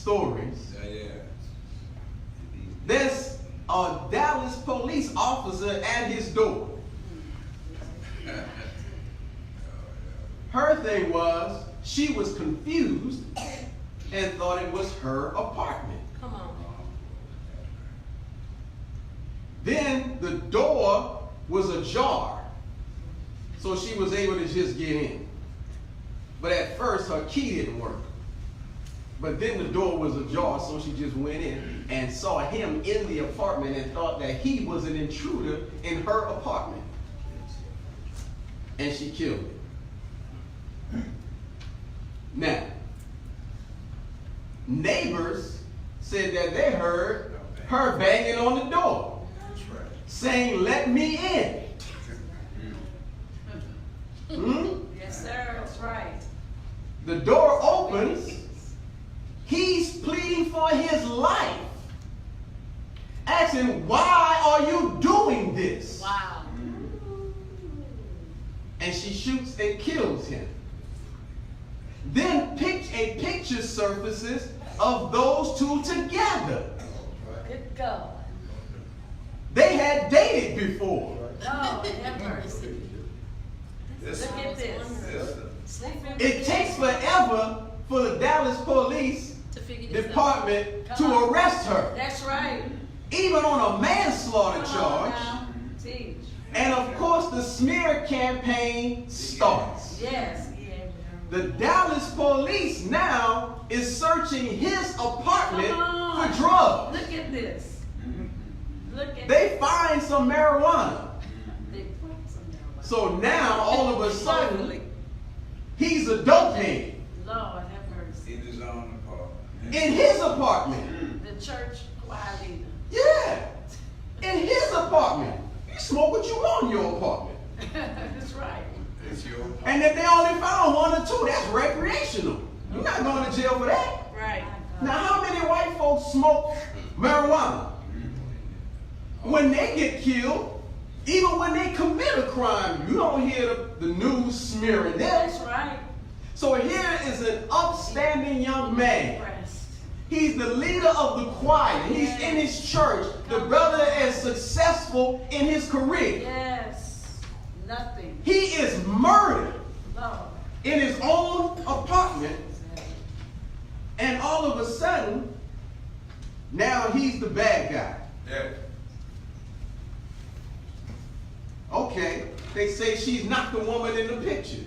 stories. There's a Dallas police officer at his door. Her thing was, she was confused and thought it was her apartment. Come on. Then the door was ajar, so she was able to just get in. But at first, her key didn't work. But then the door was ajar, so she just went in and saw him in the apartment and thought that he was an intruder in her apartment. And she killed him. Now, neighbors said that they heard her banging on the door, saying, "Let me in." Yes, sir. That's right. The door opens. He's pleading for his life, asking, "Why are you doing this?" Wow. And she shoots and kills him. Then a picture surfaces of those two together. Good God. They had dated before. Oh, have mercy. Look at this. It takes forever for the Dallas police department to arrest her. That's right. Even on a manslaughter charge. Teach. And of course the smear campaign starts. Yes. The Dallas police now is searching his apartment for drugs. Look at this. Look at They find some marijuana. They put some marijuana. So now all of a sudden he's a dopehead. Lord have mercy. In his own apartment. In his apartment. The church choir leader. Yeah. In his apartment. You smoke what you want in your apartment. That's right. It's your apartment. And if they only found one or two, that's recreational. You're not going to jail for that. Right. Now, how many white folks smoke marijuana? When they get killed, even when they commit a crime, you don't hear the news smearing them. That's right. So here is an upstanding young man. He's the leader of the choir. He's in his church. The brother is successful in his career. Yes. Nothing. He is murdered Lord. in his own apartment. And all of a sudden, now he's the bad guy. Yeah. Okay, they say she's not the woman in the picture.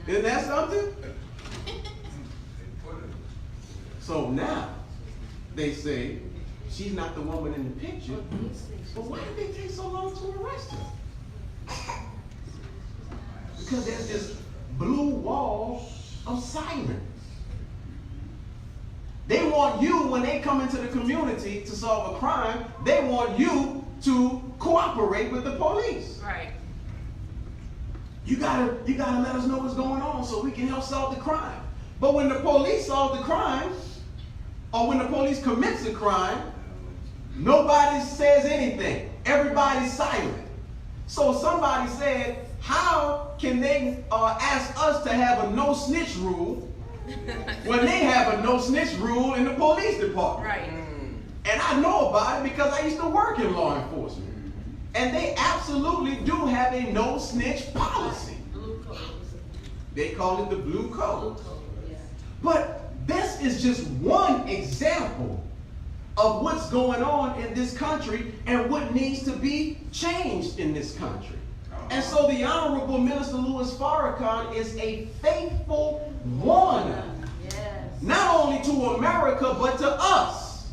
Isn't that something? So now, they say, she's not the woman in the picture. But why did they take so long to arrest her? Because there's this blue wall of silence. They want you, when they come into the community to solve a crime, they want you to cooperate with the police. Right. You gotta let us know what's going on so we can help solve the crime. But when the police solve the crime, or when the police commits a crime, nobody says anything. Everybody's silent. So somebody said, how can they ask us to have a no snitch rule when they have a no snitch rule in the police department? Right. And I know about it because I used to work in law enforcement. And they absolutely do have a no snitch policy. Blue code. They call it the blue code. Blue code, yeah. But this is just one example of what's going on in this country and what needs to be changed in this country. And so the Honorable Minister Louis Farrakhan is a faithful warner, Yes. not only to America, but to us.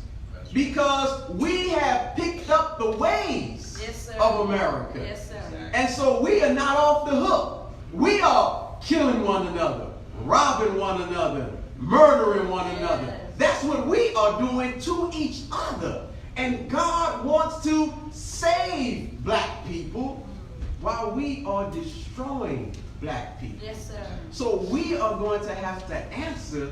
Because we have picked up the ways Yes, sir. of America. Yes, sir. And so we are not off the hook. We are killing one another, robbing one another, murdering one another. Yes. That's what we are doing to each other. And God wants to save black people while we are destroying black people. Yes, sir. So we are going to have to answer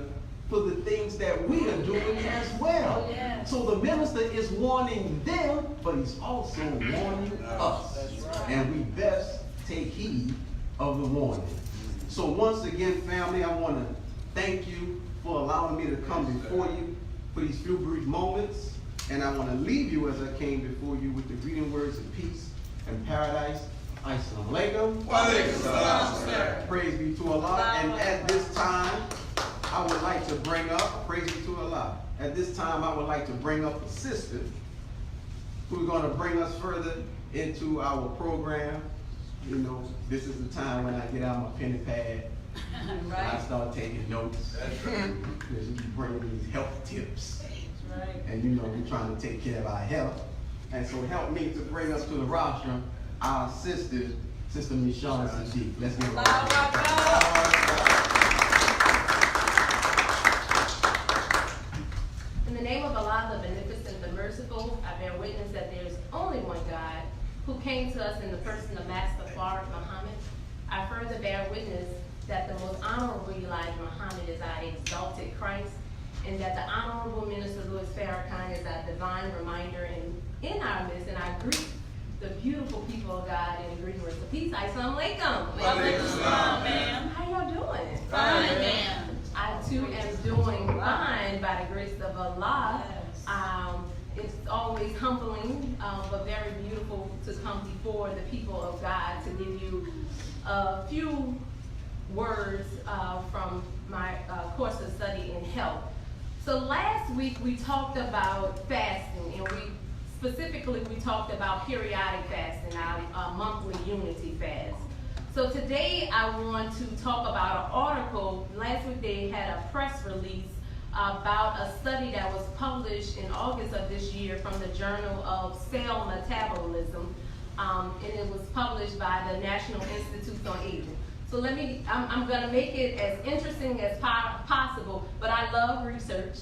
for the things that we are doing as well. Oh, yes. So the minister is warning them, but he's also warning us. That's right. And we best take heed of the warning. So once again, family, I want to thank you for allowing me to come before you for these few brief moments. And I want to leave you as I came before you with the greeting words of peace and paradise. Assalamu alaikum. Wa alaikum salam, sir. Praise be to Allah. And at this time, I would like to bring up, praise be to Allah. At this time, I would like to bring up a sister who's going to bring us further into our program. You know, this is the time when I get out my pen and pad and I Right. start taking notes. That's right. Because you bring these health tips. That's right. And you know, we're trying to take care of our health. And so help me to bring us to the rostrum our sister, Sister Mishana Sadiq. Let's give her a round of applause. In the name of Allah, the Beneficent, the Merciful, I bear witness that there is only one God who came to us in the person of Master Farid Muhammad. I further bear witness that the most honorable Elijah Muhammad is our exalted Christ, and that the honorable Minister Louis Farrakhan is our divine reminder in our midst, and I greet the beautiful people of God in the greeting words of peace. Assalamu alaikum. Wa alaikum salam, ma'am. How y'all doing? Fine, ma'am. I too am doing fine by the grace of Allah. Yes. It's always humbling, but very beautiful to come before the people of God to give you a few words from my course of study in health. So last week we talked about fasting, and we talked about periodic fasting, our monthly unity fast. So today I want to talk about an article. Last week they had a press release about a study that was published in August of this year from the Journal of Cell Metabolism, and it was published by the National Institute on Aging. So I'm gonna make it as interesting as possible, but I love research.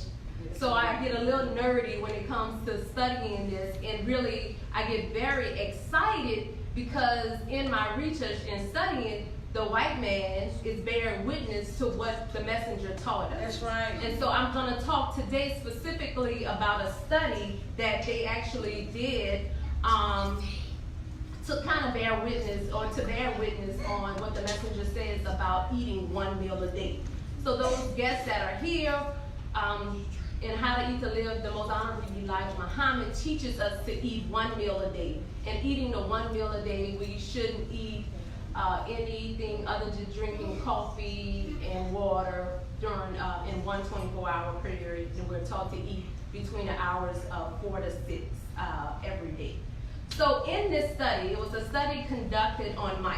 So I get a little nerdy when it comes to studying this, and really I get very excited because in my research and studying, the white man is bearing witness to what the messenger taught us. That's right. And so I'm going to talk today specifically about a study that they actually did to kind of bear witness on what the messenger says about eating one meal a day. So those guests that are here, in How to Eat to Live, the most honorable Elijah Muhammad teaches us to eat one meal a day. And eating the one meal a day, we shouldn't eat anything other than drinking coffee and water during in one 24-hour period. And we're taught to eat between the hours of 4 to 6 every day. So in this study, it was a study conducted on mice.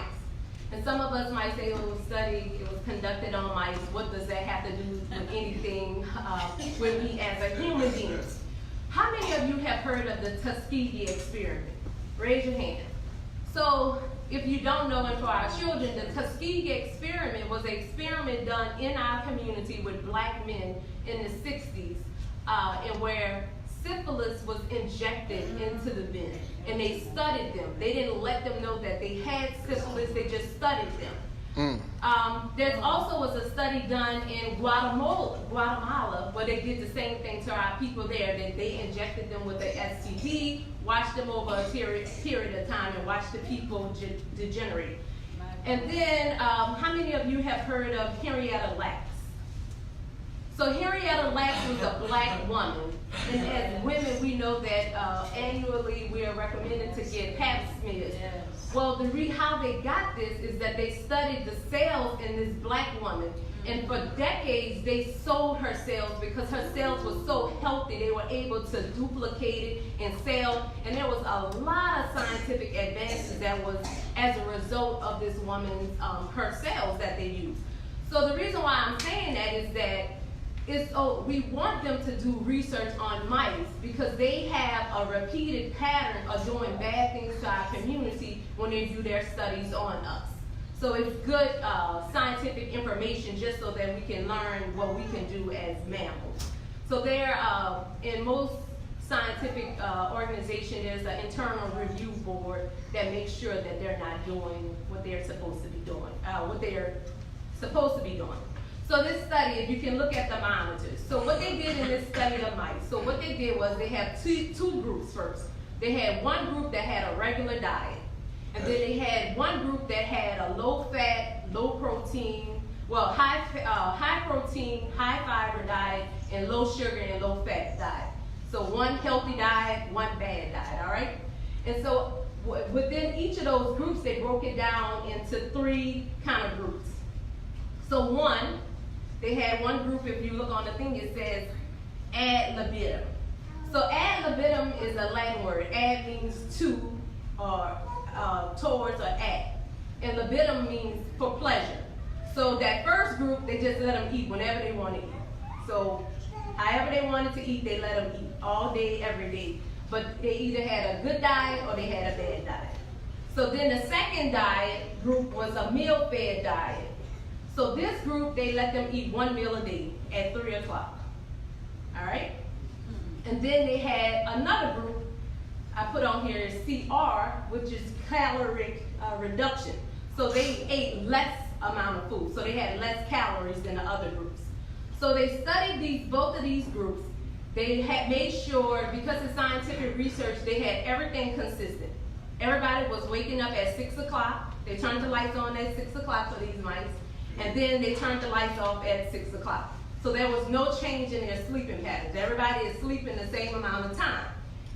And some of us might say it was conducted on mice. What does that have to do with anything with me as a human being? How many of you have heard of the Tuskegee experiment? Raise your hand. So if you don't know, and for our children, the Tuskegee experiment was an experiment done in our community with black men in the 60s, and where syphilis was injected into the men, and they studied them. They didn't let them know that they had syphilis, they just studied them. There also was a study done in Guatemala, where they did the same thing to our people there. They injected them with the STD, watched them over a period of time, and watched the people degenerate. And then, how many of you have heard of Henrietta Lacks? So Henrietta Lacks was a black woman, and as women, we know that annually we are recommended to get pap smears. Yes. Well, how they got this is that they studied the cells in this black woman, and for decades they sold her cells because her cells were so healthy. They were able to duplicate it and sell, and there was a lot of scientific advances that was as a result of this woman's her cells that they used. So the reason why I'm saying that is that we want them to do research on mice because they have a repeated pattern of doing bad things to our community when they do their studies on us. So it's good scientific information just so that we can learn what we can do as mammals. So in most scientific organization, there's an internal review board that makes sure that they're not doing what they're supposed to be doing, So this study, if you can look at the monitors. So what they did in this study of mice, so what they did was they had two groups first. They had one group that had a regular diet, and then they had one group that had a low-fat, low-protein well, high protein, high fiber diet, and low sugar and low fat diet. So one healthy diet, one bad diet, all right? And so within each of those groups, they broke it down into 3 kind of groups. So they had one group, if you look on the thing, it says ad libitum. So ad libitum is a Latin word. Ad means to, or towards, or at. And libitum means for pleasure. So that first group, they just let them eat whenever they want to eat. So however they wanted to eat, they let them eat all day, every day. But they either had a good diet or they had a bad diet. So then the second diet group was a meal-fed diet. So this group, they let them eat 1 meal a day at 3 o'clock. All right? And then they had another group, I put on here is CR, which is caloric reduction. So they ate less amount of food. So they had less calories than the other groups. So they studied both of these groups. They had made sure, because of scientific research, they had everything consistent. Everybody was waking up at 6 o'clock. They turned the lights on at 6 o'clock for these mice. And then they turned the lights off at 6 o'clock. So there was no change in their sleeping patterns. Everybody is sleeping the same amount of time.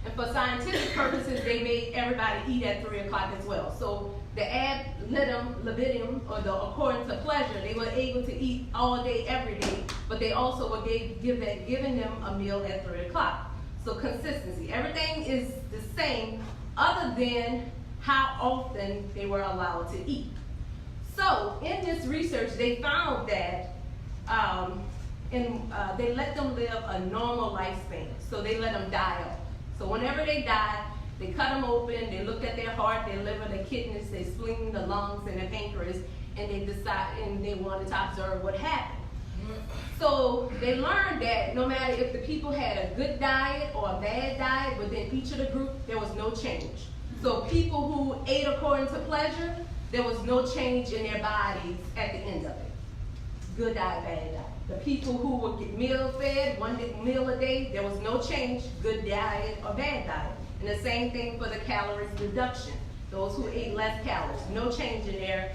And for scientific purposes, they made everybody eat at 3 o'clock as well. So the ad libitum, or the according to pleasure, they were able to eat all day, every day, but they also were giving them a meal at 3 o'clock. So consistency. Everything is the same other than how often they were allowed to eat. So in this research, they found that they let them live a normal lifespan. So they let them die off. So whenever they died, they cut them open, they looked at their heart, their liver, their kidneys, their spleen, the lungs, and their pancreas, and they wanted to observe what happened. So they learned that no matter if the people had a good diet or a bad diet within each of the group, there was no change. So people who ate according to pleasure, there was no change in their bodies at the end of it. Good diet, bad diet. The people who would get meal fed, 1 meal a day, there was no change, good diet or bad diet. And the same thing for the calories reduction. Those who ate less calories, no change in their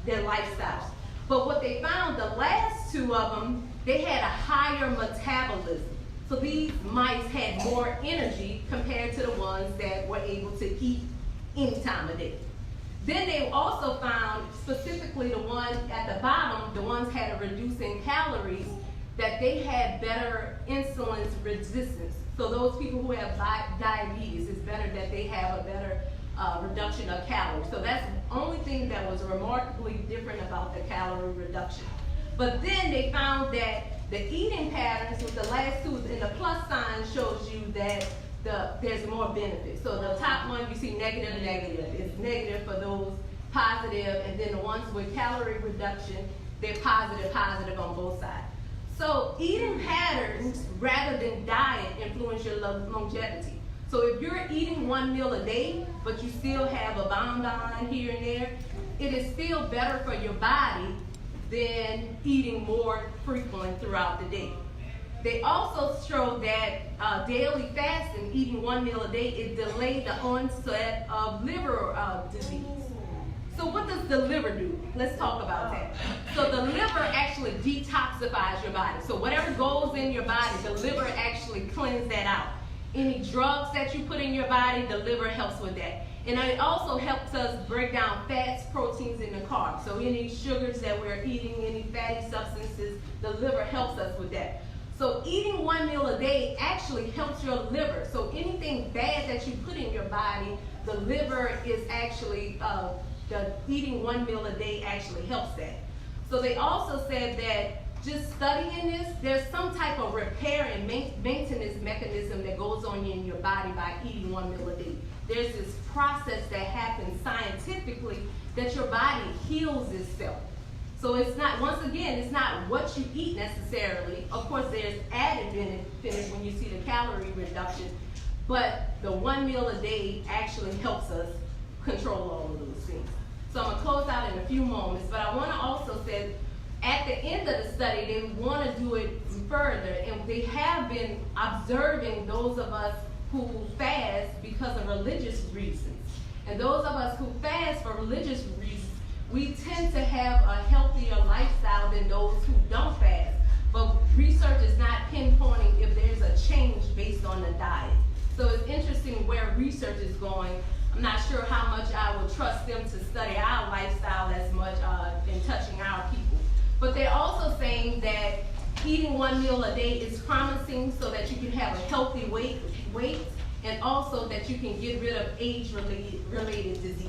lifestyles. But what they found, the last 2 of them, they had a higher metabolism. So these mice had more energy compared to the ones that were able to eat any time of day. Then they also found, specifically the one at the bottom, the ones had a reducing calories, that they had better insulin resistance. So those people who have diabetes, it's better that they have a better reduction of calories. So that's the only thing that was remarkably different about the calorie reduction. But then they found that the eating patterns with the last 2 in the plus sign shows you that there's more benefit. So the top one, you see negative, negative. It's negative for those positive, and then the ones with calorie reduction, they're positive, positive on both sides. So eating patterns rather than diet influence your longevity. So if you're eating 1 meal a day, but you still have a bonbon here and there, it is still better for your body than eating more frequently throughout the day. They also showed that daily fasting, eating 1 meal a day, it delayed the onset of liver disease. So what does the liver do? Let's talk about that. So the liver actually detoxifies your body. So whatever goes in your body, the liver actually cleans that out. Any drugs that you put in your body, the liver helps with that. And it also helps us break down fats, proteins, and the carbs. So any sugars that we're eating, any fatty substances, the liver helps us with that. So eating 1 meal a day actually helps your liver. So anything bad that you put in your body, the liver is actually, eating 1 meal a day actually helps that. So they also said that just studying this, there's some type of repair and maintenance mechanism that goes on in your body by eating 1 meal a day. There's this process that happens scientifically that your body heals itself. So it's not, once again, it's not what you eat necessarily. Of course, there's added benefit when you see the calorie reduction, but the 1 meal a day actually helps us control all of those things. So I'm gonna close out in a few moments, but I wanna also say, at the end of the study, they wanna do it further, and they have been observing those of us who fast because of religious reasons. And those of us who fast for religious reasons, we tend to have a healthier lifestyle than those who don't fast. But research is not pinpointing if there's a change based on the diet. So it's interesting where research is going. I'm not sure how much I would trust them to study our lifestyle as much in touching our people. But they're also saying that eating one meal a day is promising so that you can have a healthy weight and also that you can get rid of age-related disease.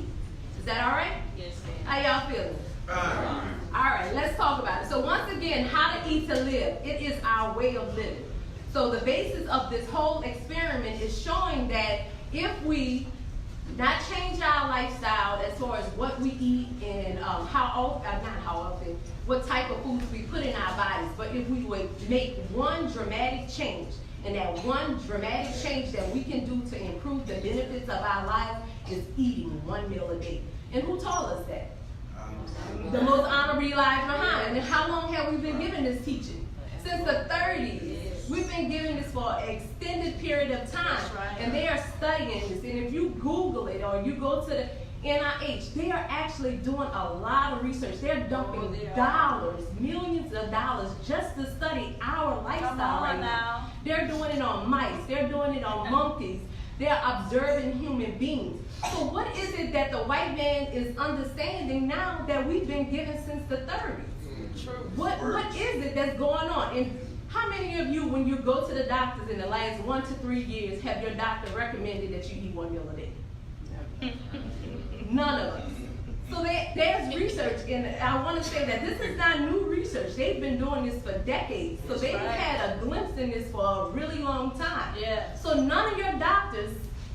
Is that all right? Yes, ma'am. How y'all feeling? All right, let's talk about it. So once again, how to eat to live. It is our way of living. So the basis of this whole experiment is showing that if we not change our lifestyle as far as what we eat and what type of foods we put in our bodies, but if we would make one dramatic change, and that one dramatic change that we can do to improve the benefits of our lives is eating one meal a day. And who told us that? The most honorable Elijah Muhammad. And how long have we been given this teaching? Since the 30s. We've been giving this for an extended period of time. And they are studying this. And if you Google it or you go to the NIH, they are actually doing a lot of research. They're dumping dollars, millions of dollars, just to study our lifestyle right now. They're doing it on mice. They're doing it on monkeys. They're observing human beings. So what is it that the white man is understanding now that we've been given since the 30s? What is it that's going on? And how many of you, when you go to the doctors in the last 1 to 3 years, have your doctor recommended that you eat one meal a day? None of us. So there's research, and I want to say that this is not new research. They've been doing this for decades. So they've had a glimpse in this for a really long time. Yeah. So none of your doctors,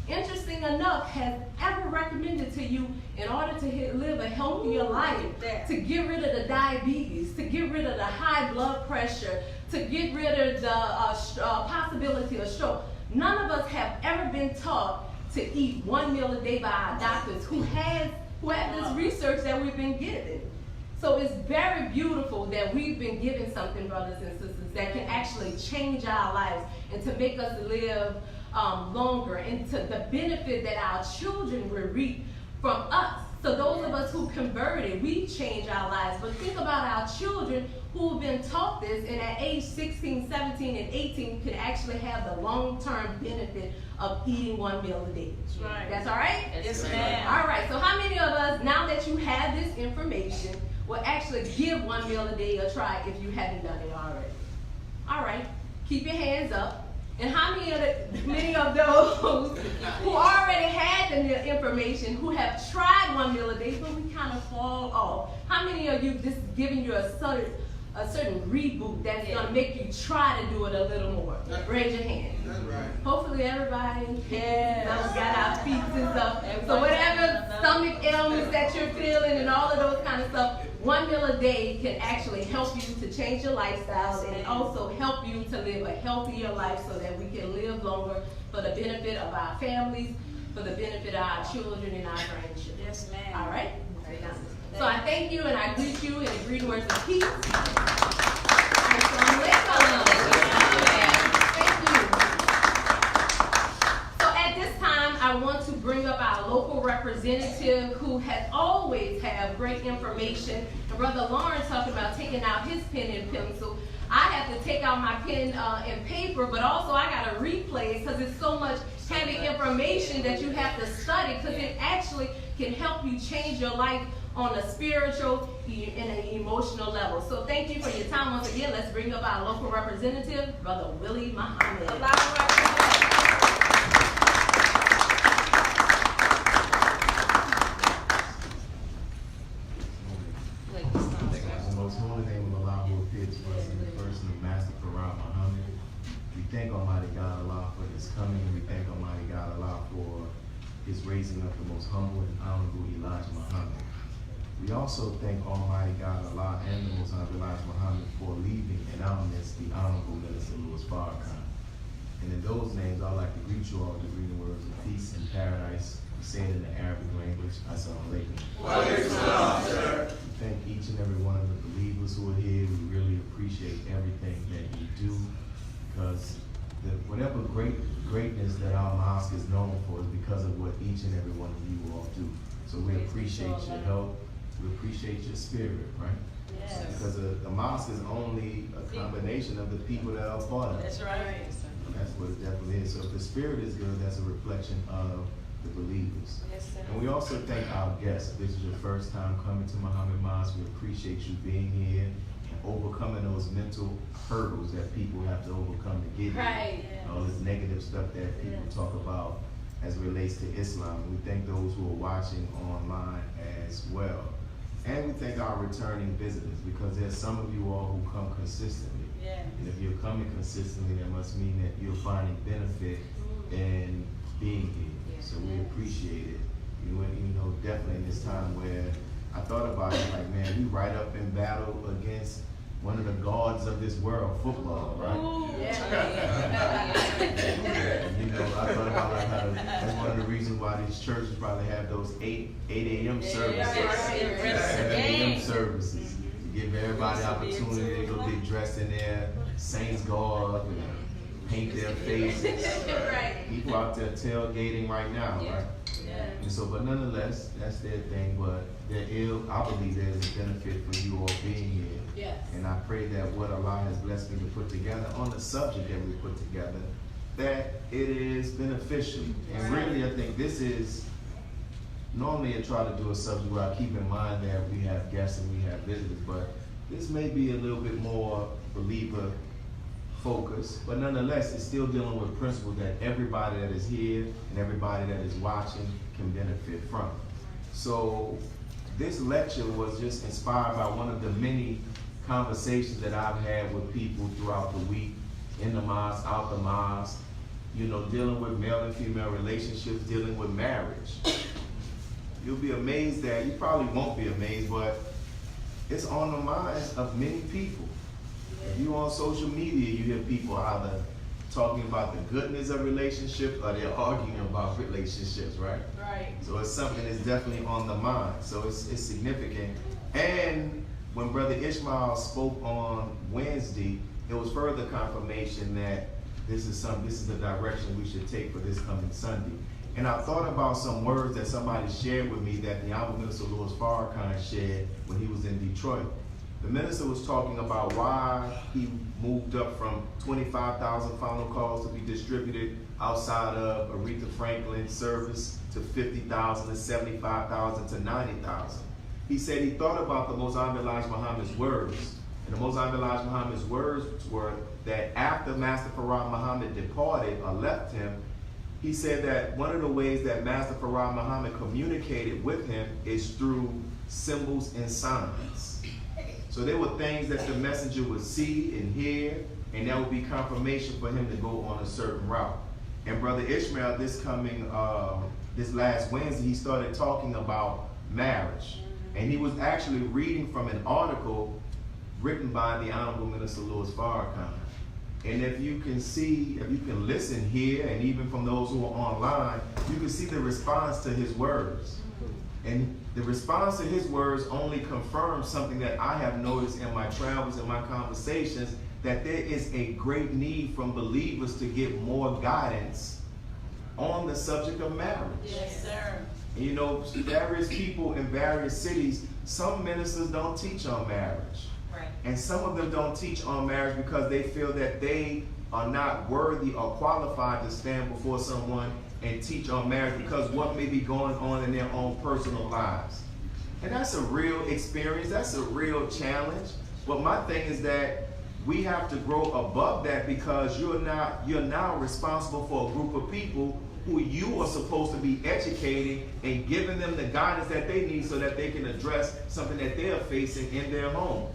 interesting enough, has ever recommended to you in order to live a healthier life, to get rid of the diabetes, to get rid of the high blood pressure, to get rid of the possibility of stroke. None of us have ever been taught to eat one meal a day by our doctors who have this research that we've been given. So it's very beautiful that we've been given something, brothers and sisters, that can actually change our lives and to make us live longer, and to the benefit that our children will reap from us. So those of us who converted, we change our lives. But think about our children who have been taught this, and at age 16, 17, and 18 can actually have the long-term benefit of eating one meal a day. That's right. That's all right? Yes, ma'am. All right, so how many of us, now that you have this information, will actually give one meal a day a try if you haven't done it already? All right, keep your hands up. And how many of those who already had the information, who have tried one meal a day, but we kind of fall off? How many of you, this is giving you a certain reboot that's going to make you try to do it a little more? Raise your hand. That's right. Hopefully everybody now got our feet and stuff. So whatever stomach ailments that you're feeling and all of those kind of stuff, one meal a day can actually help you to change your lifestyle and also help you to live a healthier life so that we can live longer for the benefit of our families, for the benefit of our children and our grandchildren. Yes, ma'am. All right? So I thank you and I greet you in the greeting words of peace. I want to bring up our local representative who has always had great information. And Brother Lawrence talking about taking out his pen and pencil. I have to take out my pen and paper, but also I got to replay because it's so much heavy information that you have to study, because it actually can help you change your life on a spiritual and an emotional level. So thank you for your time once again. Let's bring up our local representative, Brother Willie Muhammad. Thank Almighty God Allah for His coming. We thank Almighty God Allah for His raising up the most humble and honorable Elijah Muhammad. We also thank Almighty God Allah and the most honorable Elijah Muhammad for leaving in our midst the honorable Minister Louis Farrakhan. And in those names, I'd like to greet you all with the greeting words of peace and paradise. We say it in the Arabic language. Assalamu alaikum. Wa alaikum salam, sir. We thank each and every one of the believers who are here. We really appreciate everything that you do, because whatever greatness that our mosque is known for is because of what each and every one of you all do. So we appreciate your help. We appreciate your spirit, right? Yes. Because the mosque is only a combination of the people that are part of it. That's right. That's what it definitely is. So if the spirit is good, that's a reflection of the believers. Yes, sir. And we also thank our guests. If this is your first time coming to Muhammad Mosque, we appreciate you being here and overcoming those mental hurdles that people have to overcome to get here. Right. All this negative stuff that people talk about as it relates to Islam. We thank those who are watching online as well. And we thank our returning visitors, because there's some of you all who come consistently. Yeah. And if you're coming consistently, that must mean that you're finding benefit in being here. So we appreciate it. You know, definitely in this time where I thought about it, like, man, we right up in battle against one of the gods of this world, football, right? You know, I thought about like how that's one of the reasons why these churches probably have those 8 a.m. services, 7 a.m. services, to give everybody opportunity to go get dressed in their Saints garb and paint their faces. People out there tailgating right now, right? And so, but nonetheless, that's their thing. But I believe there's a benefit for you all being here. Yes. And I pray that what Allah has blessed me to put together on the subject that we put together, that it is beneficial. And really, I think this is, normally I try to do a subject where I keep in mind that we have guests and we have visitors, but this may be a little bit more believer focused, but nonetheless, it's still dealing with principles that everybody that is here and everybody that is watching can benefit from. So this lecture was just inspired by one of the many conversations that I've had with people throughout the week, in the mosque, out the mosque, you know, dealing with male and female relationships, dealing with marriage. You'll be amazed that, you probably won't be amazed, but it's on the minds of many people. If you on social media, you hear people either talking about the goodness of relationships or they're arguing about relationships, right? Right. So it's something that's definitely on the mind. So it's significant. And when Brother Ishmael spoke on Wednesday, it was further confirmation that this is the direction we should take for this coming Sunday. And I thought about some words that somebody shared with me that the Honorable Minister Louis Farrakhan shared when he was in Detroit. The minister was talking about why he moved up from 25,000 final calls to be distributed outside of Aretha Franklin's service to 50,000 to 75,000 to 90,000. He said he thought about the Most Honorable Elijah Muhammad's words. And the Most Honorable Elijah Muhammad's words were that after Master Farad Muhammad departed or left him, he said that one of the ways that Master Farad Muhammad communicated with him is through symbols and signs. So there were things that the messenger would see and hear, and that would be confirmation for him to go on a certain route. And Brother Ishmael, this last Wednesday, he started talking about marriage. And he was actually reading from an article written by the Honorable Minister Louis Farrakhan. And if you can listen here, and even from those who are online, you can see the response to his words. And the response to his words only confirms something that I have noticed in my travels and my conversations, that there is a great need from believers to get more guidance on the subject of marriage. Yes, sir. And you know, various people in various cities, some ministers don't teach on marriage. Right. And some of them don't teach on marriage because they feel that they are not worthy or qualified to stand before someone and teach on marriage because what may be going on in their own personal lives. And that's a real experience, that's a real challenge. But my thing is that we have to grow above that, because you're now responsible for a group of people who you are supposed to be educating and giving them the guidance that they need so that they can address something that they are facing in their homes.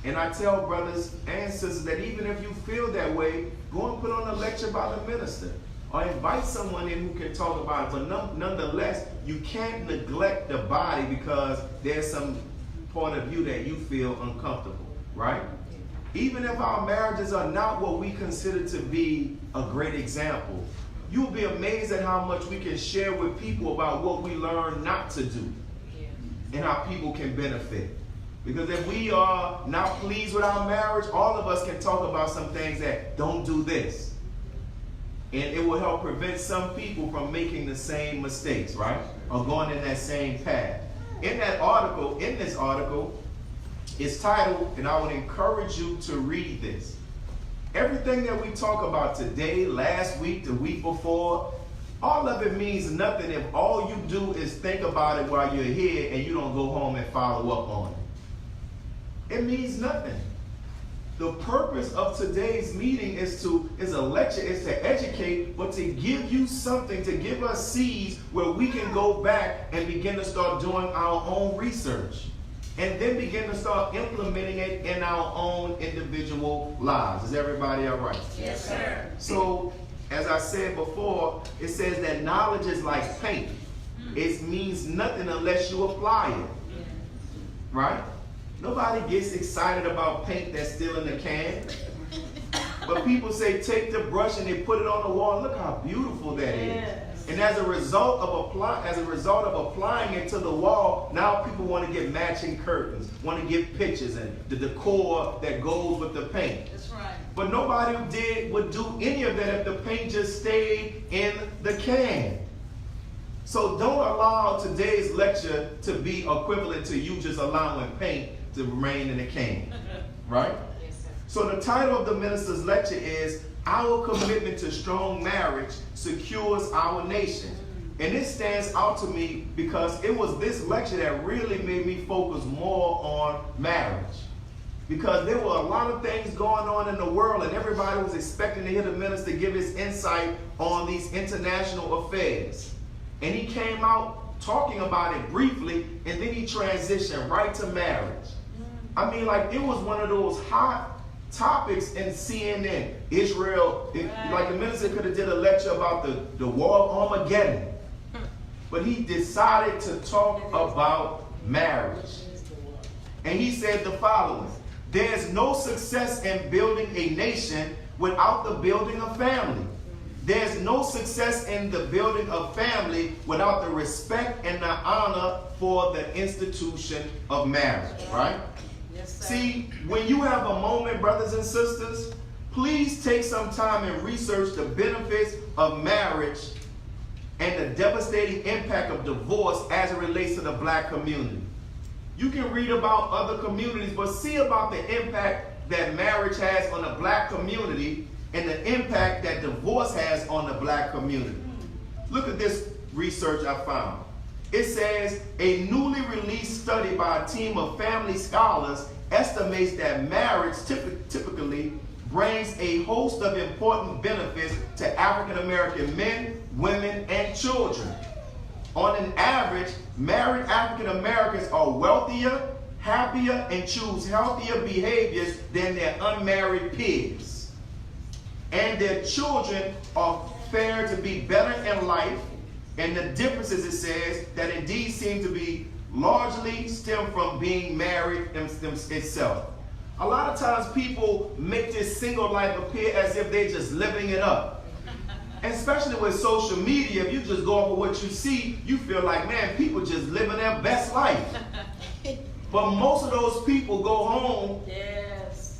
And I tell brothers and sisters that even if you feel that way, go and put on a lecture by the minister, or invite someone in who can talk about it. But nonetheless, you can't neglect the body because there's some part of you that you feel uncomfortable, right? Even if our marriages are not what we consider to be a great example, you'll be amazed at how much we can share with people about what we learn not to do and how people can benefit. Because if we are not pleased with our marriage, all of us can talk about some things that don't do this. And it will help prevent some people from making the same mistakes, right? Or going in that same path. In this article, it's titled, and I would encourage you to read this. Everything that we talk about today, last week, the week before, all of it means nothing if all you do is think about it while you're here and you don't go home and follow up on it. It means nothing. The purpose of today's meeting is a lecture, is to educate, but to give you something, to give us seeds where we can go back and begin to start doing our own research. And then begin to start implementing it in our own individual lives. Is everybody all right? Yes, sir. So, as I said before, it says that knowledge is like paint. It means nothing unless you apply it. Right? Nobody gets excited about paint that's still in the can. But people say, take the brush and they put it on the wall. Look how beautiful that is. And as a result of applying it to the wall, now people want to get matching curtains, want to get pictures and the decor that goes with the paint. That's right. But nobody would do any of that if the paint just stayed in the can. So don't allow today's lecture to be equivalent to you just allowing paint to remain in the can. Right? Yes, sir. So the title of the minister's lecture is Our Commitment to Strong Marriage Secures Our Nation. And it stands out to me because it was this lecture that really made me focus more on marriage. Because there were a lot of things going on in the world and everybody was expecting to hear the minister give his insight on these international affairs. And he came out talking about it briefly and then he transitioned right to marriage. I mean, like, it was one of those hot topics in CNN. Israel, like the minister could have did a lecture about the war of Armageddon. But he decided to talk about marriage. And he said the following: there's no success in building a nation without the building of family. There's no success in the building of family without the respect and the honor for the institution of marriage, right? Yes, sir. See, when you have a moment, brothers and sisters, please take some time and research the benefits of marriage and the devastating impact of divorce as it relates to the black community. You can read about other communities, but see about the impact that marriage has on the black community and the impact that divorce has on the black community. Look at this research I found. It says a newly released study by a team of family scholars estimates that marriage typically brings a host of important benefits to African American men, women, and children. On an average, married African Americans are wealthier, happier, and choose healthier behaviors than their unmarried peers. And their children are fair to be better in life. And the differences, it says, that indeed seem to be largely stem from being married itself. A lot of times people make this single life appear as if they're just living it up. Especially with social media, if you just go over what you see, you feel like, man, people just living their best life. But most of those people go home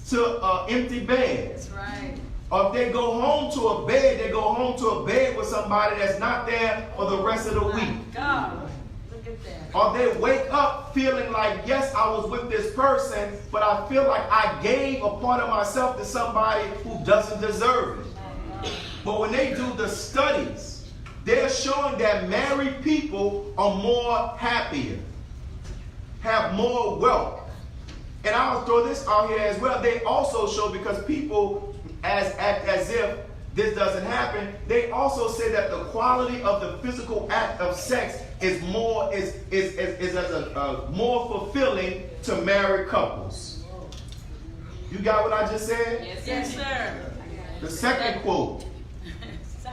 to an empty bed. That's right. Or if they go home to a bed, they go home to a bed with somebody that's not there for the rest of the week. God, look at that. Or they wake up feeling like, yes, I was with this person, but I feel like I gave a part of myself to somebody who doesn't deserve it. But when they do the studies, they're showing that married people are more happier, have more wealth. And I'll throw this out here as well. They also show, because people act as if this doesn't happen, they also say that the quality of the physical act of sex is more more fulfilling to married couples. You got what I just said? Yes, sir. The second quote.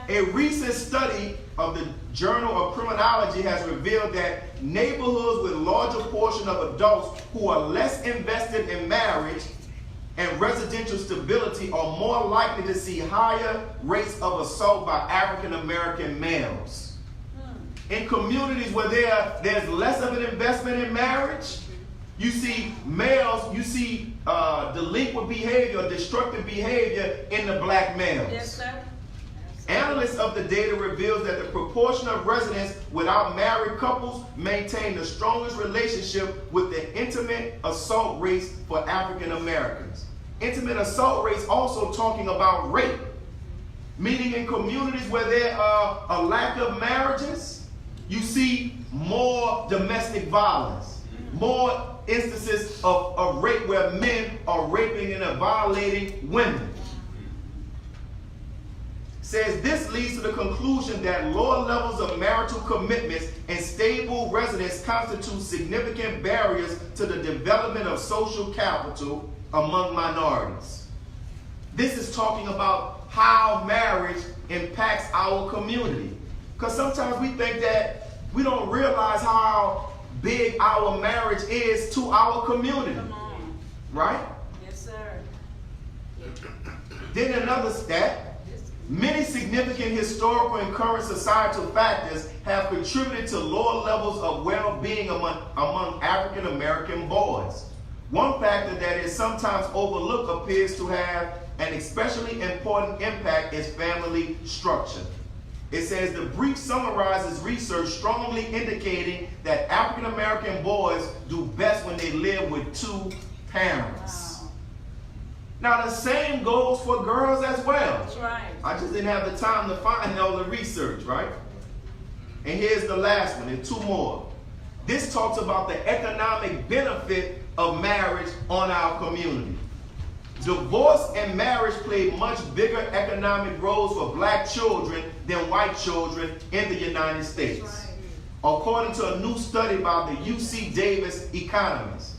A recent study of the Journal of Criminology has revealed that neighborhoods with larger portion of adults who are less invested in marriage and residential stability are more likely to see higher rates of assault by African American males. In communities where there's less of an investment in marriage, you see males, you see delinquent behavior, destructive behavior in the black males. Yes, sir. And Analysis of the data reveals that the proportion of residents without married couples maintain the strongest relationship with the intimate assault rates for African Americans. Intimate assault rates also talking about rape, meaning in communities where there are a lack of marriages, you see more domestic violence, more instances of rape where men are raping and are violating women. Says this leads to the conclusion that lower levels of marital commitments and stable residence constitute significant barriers to the development of social capital among minorities. This is talking about how marriage impacts our community. Because sometimes we think that we don't realize how big our marriage is to our community. Come on. Right? Yes, sir. Then another stat. Many significant historical and current societal factors have contributed to lower levels of well-being among African American boys. One factor that is sometimes overlooked appears to have an especially important impact is family structure. It says the brief summarizes research strongly indicating that African American boys do best when they live with two parents. Wow. Now the same goes for girls as well. That's right. I just didn't have the time to find all the research, right? And here's the last one, and two more. This talks about the economic benefit of marriage on our community. Divorce and marriage play much bigger economic roles for black children than white children in the United States. That's right. According to a new study by the UC Davis economists.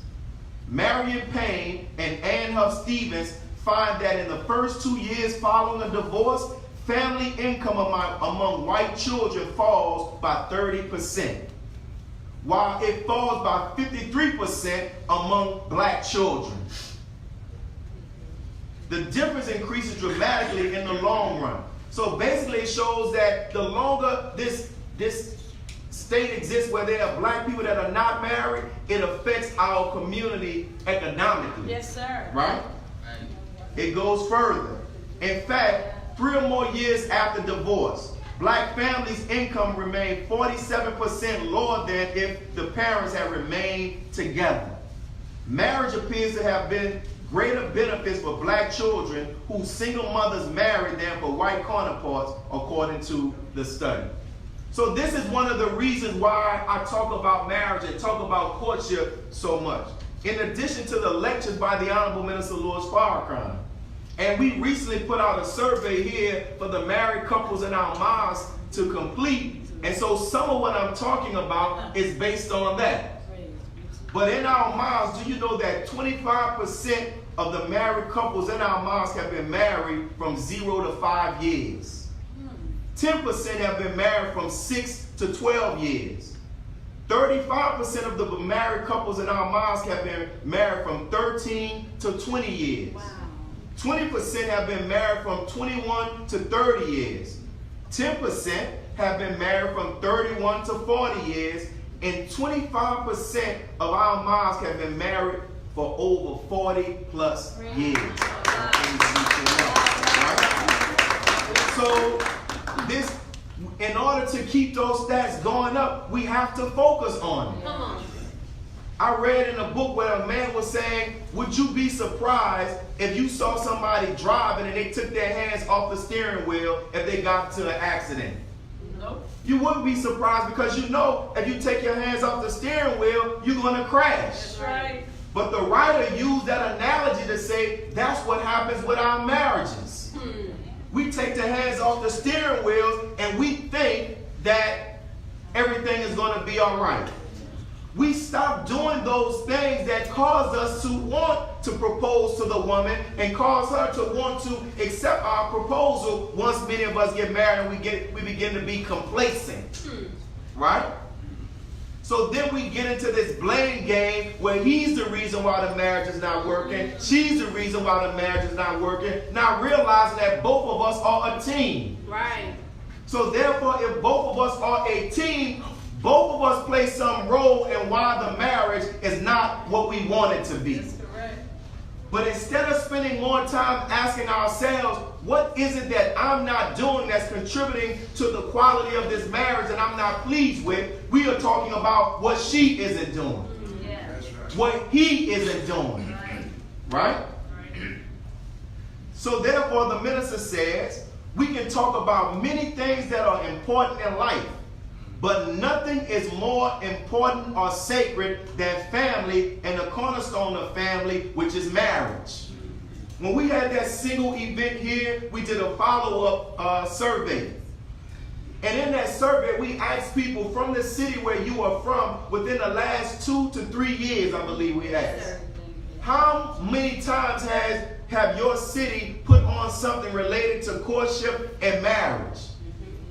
Marion Payne and Ann Huff Stevens find that in the first 2 years following a divorce, family income among white children falls by 30%, while it falls by 53% among black children. The difference increases dramatically in the long run. So basically it shows that the longer this state exists where there are black people that are not married, it affects our community economically. Yes, sir. Right? It goes further. In fact, 3 or more years after divorce, black families' income remained 47% lower than if the parents had remained together. Marriage appears to have been greater benefits for black children whose single mothers married than for white counterparts, according to the study. So this is one of the reasons why I talk about marriage and talk about courtship so much. In addition to the lectures by the Honorable Minister Louis Farrakhan. And we recently put out a survey here for the married couples in our mosques to complete. And so some of what I'm talking about is based on that. But in our mosques, do you know that 25% of the married couples in our mosques have been married from 0 to 5 years? 10% have been married from 6 to 12 years. 35% of the married couples in our mosque have been married from 13 to 20 years. Wow. 20% have been married from 21 to 30 years. 10% have been married from 31 to 40 years. And 25% of our mosques have been married for over 40 plus years. So this, in order to keep those stats going up, we have to focus on it. Come on. I read in a book where a man was saying, would you be surprised if you saw somebody driving and they took their hands off the steering wheel if they got into an accident? Nope. You wouldn't be surprised because you know if you take your hands off the steering wheel, you're going to crash. That's right. But the writer used that analogy to say that's what happens with our marriages. We take the hands off the steering wheel and we think that everything is going to be all right. We stop doing those things that cause us to want to propose to the woman and cause her to want to accept our proposal once many of us get married and we begin to be complacent. Right? So then we get into this blame game where he's the reason why the marriage is not working, she's the reason why the marriage is not working, not realizing that both of us are a team. Right. So therefore, if both of us are a team, both of us play some role in why the marriage is not what we want it to be. That's correct. But instead of spending more time asking ourselves, what is it that I'm not doing that's contributing to the quality of this marriage that I'm not pleased with, we are talking about what she isn't doing, Yeah. That's right. what he isn't doing, right? So therefore, the minister says, we can talk about many things that are important in life, but nothing is more important or sacred than family and the cornerstone of family, which is marriage. When we had that single event here, we did a follow-up survey. And in that survey, we asked people from the city where you are from within the last 2 to 3 years, I believe we asked. How many times have your city put on something related to courtship and marriage?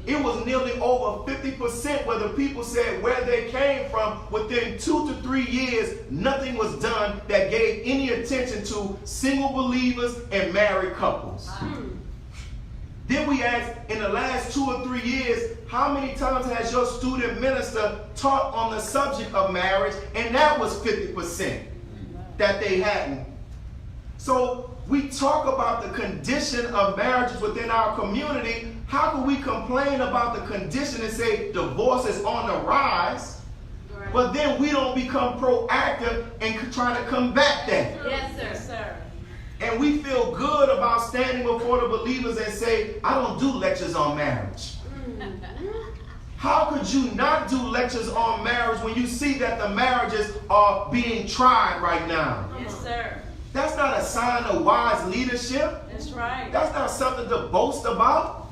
It was nearly over 50% where the people said where they came from within 2 to 3 years, nothing was done that gave any attention to single believers and married couples. Then we asked, in the last 2 or 3 years, how many times has your student minister taught on the subject of marriage? And that was 50% that they hadn't. So we talk about the condition of marriages within our community. How can we complain about the condition and say divorce is on the rise, but then we don't become proactive and try to combat that? Yes, sir. Yes, sir. And we feel good about standing before the believers and say, I don't do lectures on marriage. How could you not do lectures on marriage when you see that the marriages are being tried right now? Yes, sir. That's not a sign of wise leadership. That's right. That's not something to boast about.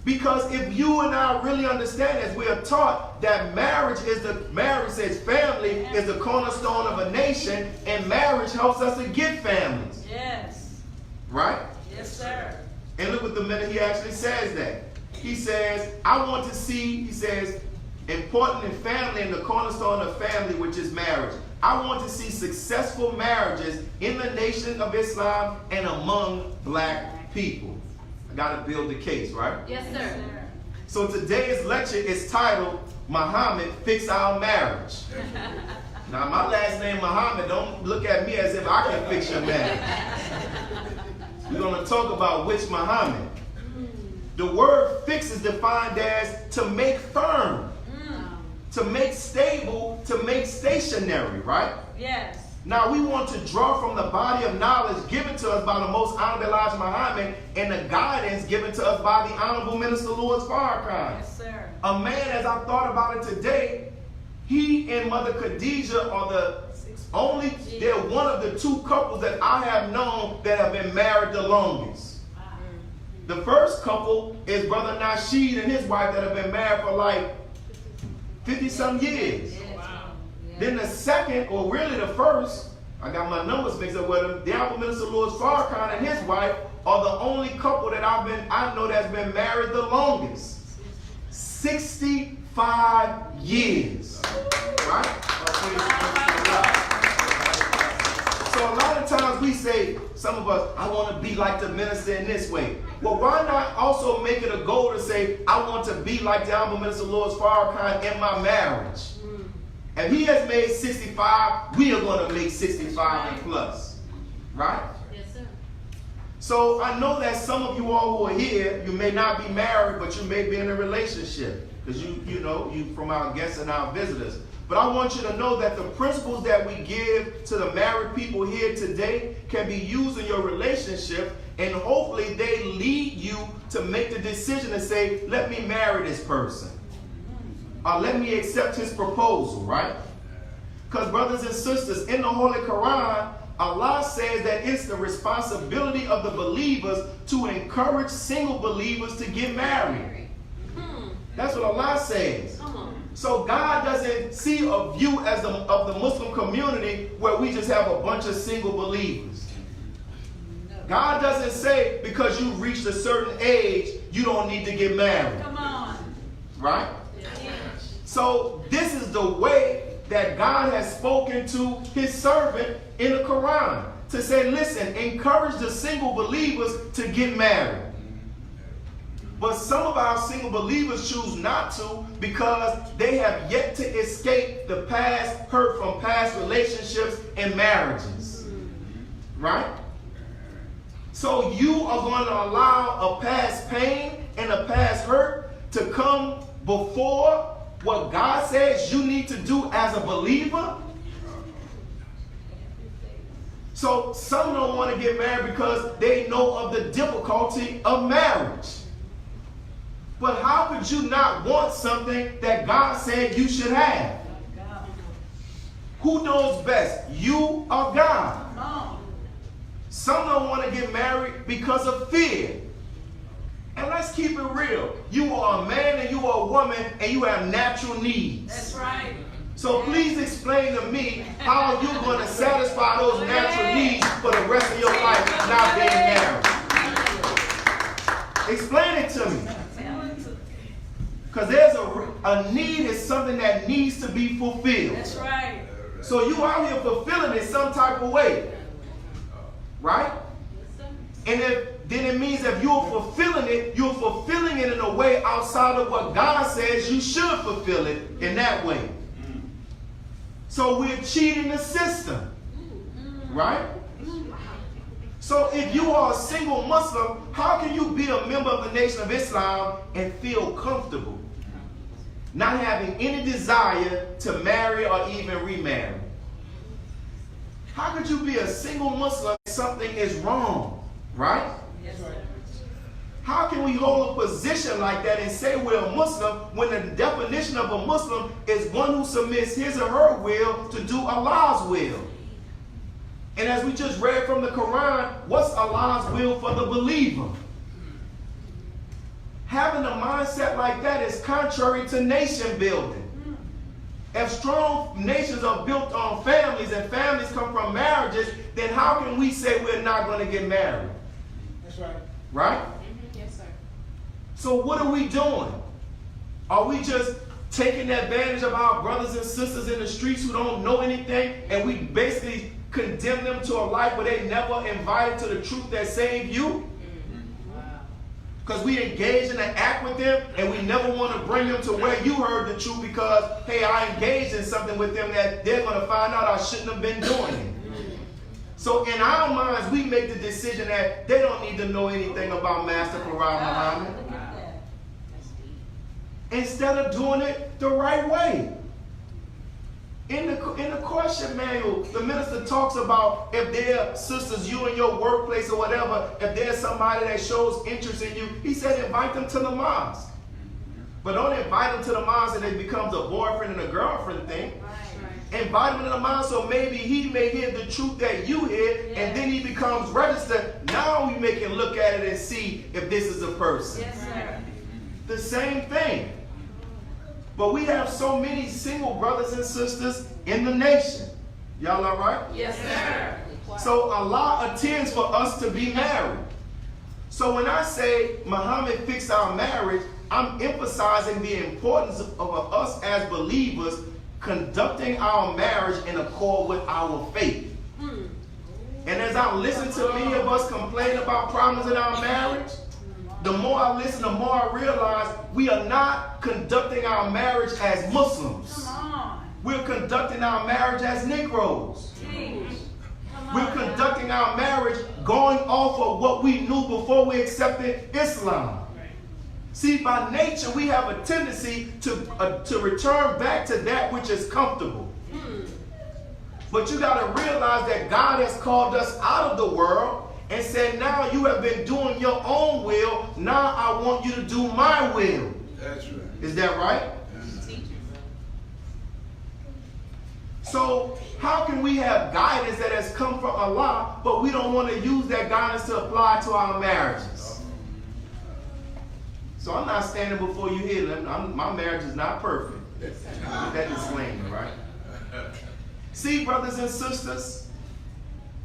Because if you and I really understand, as we are taught, that marriage says family is the cornerstone of a nation, and marriage helps us to get families. Yes. Right? Yes, sir. And look what the minute he actually says that. He says, I want to see, he says, important in family and the cornerstone of family, which is marriage. I want to see successful marriages in the nation of Islam and among black people. I got to build the case, right? Yes, sir. So today's lecture is titled, Muhammad, Fix Our Marriage. Now, my last name Muhammad, don't look at me as if I can fix your marriage. We're going to talk about which Muhammad. The word fix is defined as to make firm, to make stable, to make stationary, right? Yes. Now we want to draw from the body of knowledge given to us by the most honorable Elijah Muhammad and the guidance given to us by the Honorable Minister Louis Farrakhan. Yes, sir. A man, as I thought about it today, he and Mother Khadijah are they're one of the 2 couples that I have known that have been married the longest. The first couple is Brother Nasheed and his wife that have been married for like 50-some years. Wow. Then the second, or really the first, I got my numbers mixed up with them, the Honorable Minister Louis Farrakhan and his wife are the only couple that I know that's been married the longest. 65 years. Right? So a lot of times we say, some of us, I want to be like the minister in this way. Well, why not also make it a goal to say, I want to be like the Honorable Minister Louis Farrakhan in my marriage? If he has made 65, we are going to make 65 and plus. Right? Yes, sir. So I know that some of you all who are here, you may not be married, but you may be in a relationship. Because you from our guests and our visitors. But I want you to know that the principles that we give to the married people here today can be used in your relationship, and hopefully they lead you to make the decision to say, let me marry this person. Or let me accept his proposal, right? Because brothers and sisters, in the Holy Quran, Allah says that it's the responsibility of the believers to encourage single believers to get married. That's what Allah says. So God doesn't see a view as of the Muslim community where we just have a bunch of single believers. God doesn't say because you reached a certain age, you don't need to get married. Come on. Right? So this is the way that God has spoken to his servant in the Quran. To say, listen, encourage the single believers to get married. But some of our single believers choose not to because they have yet to escape the past hurt from past relationships and marriages. Right? So you are going to allow a past pain and a past hurt to come before what God says you need to do as a believer? So some don't want to get married because they know of the difficulty of marriage. But how could you not want something that God said you should have? Who knows best, you or God? Some don't want to get married because of fear. And let's keep it real. You are a man and you are a woman and you have natural needs. That's right. So please explain to me how you're going to satisfy those natural needs for the rest of your life not being married. Explain it to me. Because there's a need is something that needs to be fulfilled. That's right. So you out here fulfilling it some type of way. Right? And then it means if you're fulfilling it in a way outside of what God says you should fulfill it in that way. So we're cheating the system. Right? So if you are a single Muslim, how can you be a member of the Nation of Islam and feel comfortable? Not having any desire to marry or even remarry. How could you be a single Muslim if something is wrong? Right? Yes, sir. How can we hold a position like that and say we're a Muslim when the definition of a Muslim is one who submits his or her will to do Allah's will? And as we just read from the Quran, what's Allah's will for the believer? Having a mindset like that is contrary to nation building. If strong nations are built on families and families come from marriages, then how can we say we're not going to get married? That's right. Right? Yes, sir. So what are we doing? Are we just taking advantage of our brothers and sisters in the streets who don't know anything, and we basically condemn them to a life where they never invited to the truth that saved you? Because we engage in an act with them and we never want to bring them to where you heard the truth because, hey, I engaged in something with them that they're going to find out I shouldn't have been doing it. So in our minds, we make the decision that they don't need to know anything about Master Farah Muhammad. Instead of doing it the right way. In the question manual, the minister talks about if there are sisters, you in your workplace or whatever, if there's somebody that shows interest in you, he said invite them to the mosque. But don't invite them to the mosque and it becomes a boyfriend and a girlfriend thing. Right. Invite them to the mosque so maybe he may hear the truth that you hear, and then he becomes registered. Now we make him look at it and see if this is a person. Yes, sir. The same thing. But we have so many single brothers and sisters in the nation. Y'all all right? Yes, sir. So Allah intends for us to be married. So when I say Muhammad fixed our marriage, I'm emphasizing the importance of us as believers conducting our marriage in accord with our faith. And as I listen to many of us complain about problems in our marriage, the more I listen, the more I realize we are not conducting our marriage as Muslims. Come on. We're conducting our marriage as Negroes. Come on. We're conducting our marriage going off of what we knew before we accepted Islam. See, by nature, we have a tendency to return back to that which is comfortable. But you got to realize that God has called us out of the world and said, now you have been doing your own will. Now I want you to do my will. That's right. Is that right? So how can we have guidance that has come from Allah, but we don't want to use that guidance to apply to our marriages? So I'm not standing before you here. My marriage is not perfect. That disclaimer, right? See, brothers and sisters,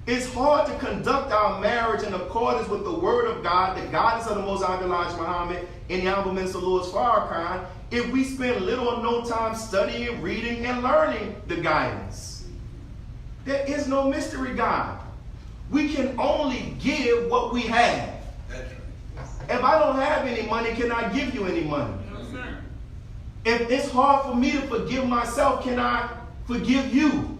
it's hard to conduct our marriage in accordance with the word of God, the guidance of the Most High Elijah Muhammad, and the Honorable Minister Louis Farrakhan, if we spend little or no time studying, reading, and learning the guidance. There is no mystery God. We can only give what we have. That's right. If I don't have any money, can I give you any money? If it's hard for me to forgive myself, can I forgive you?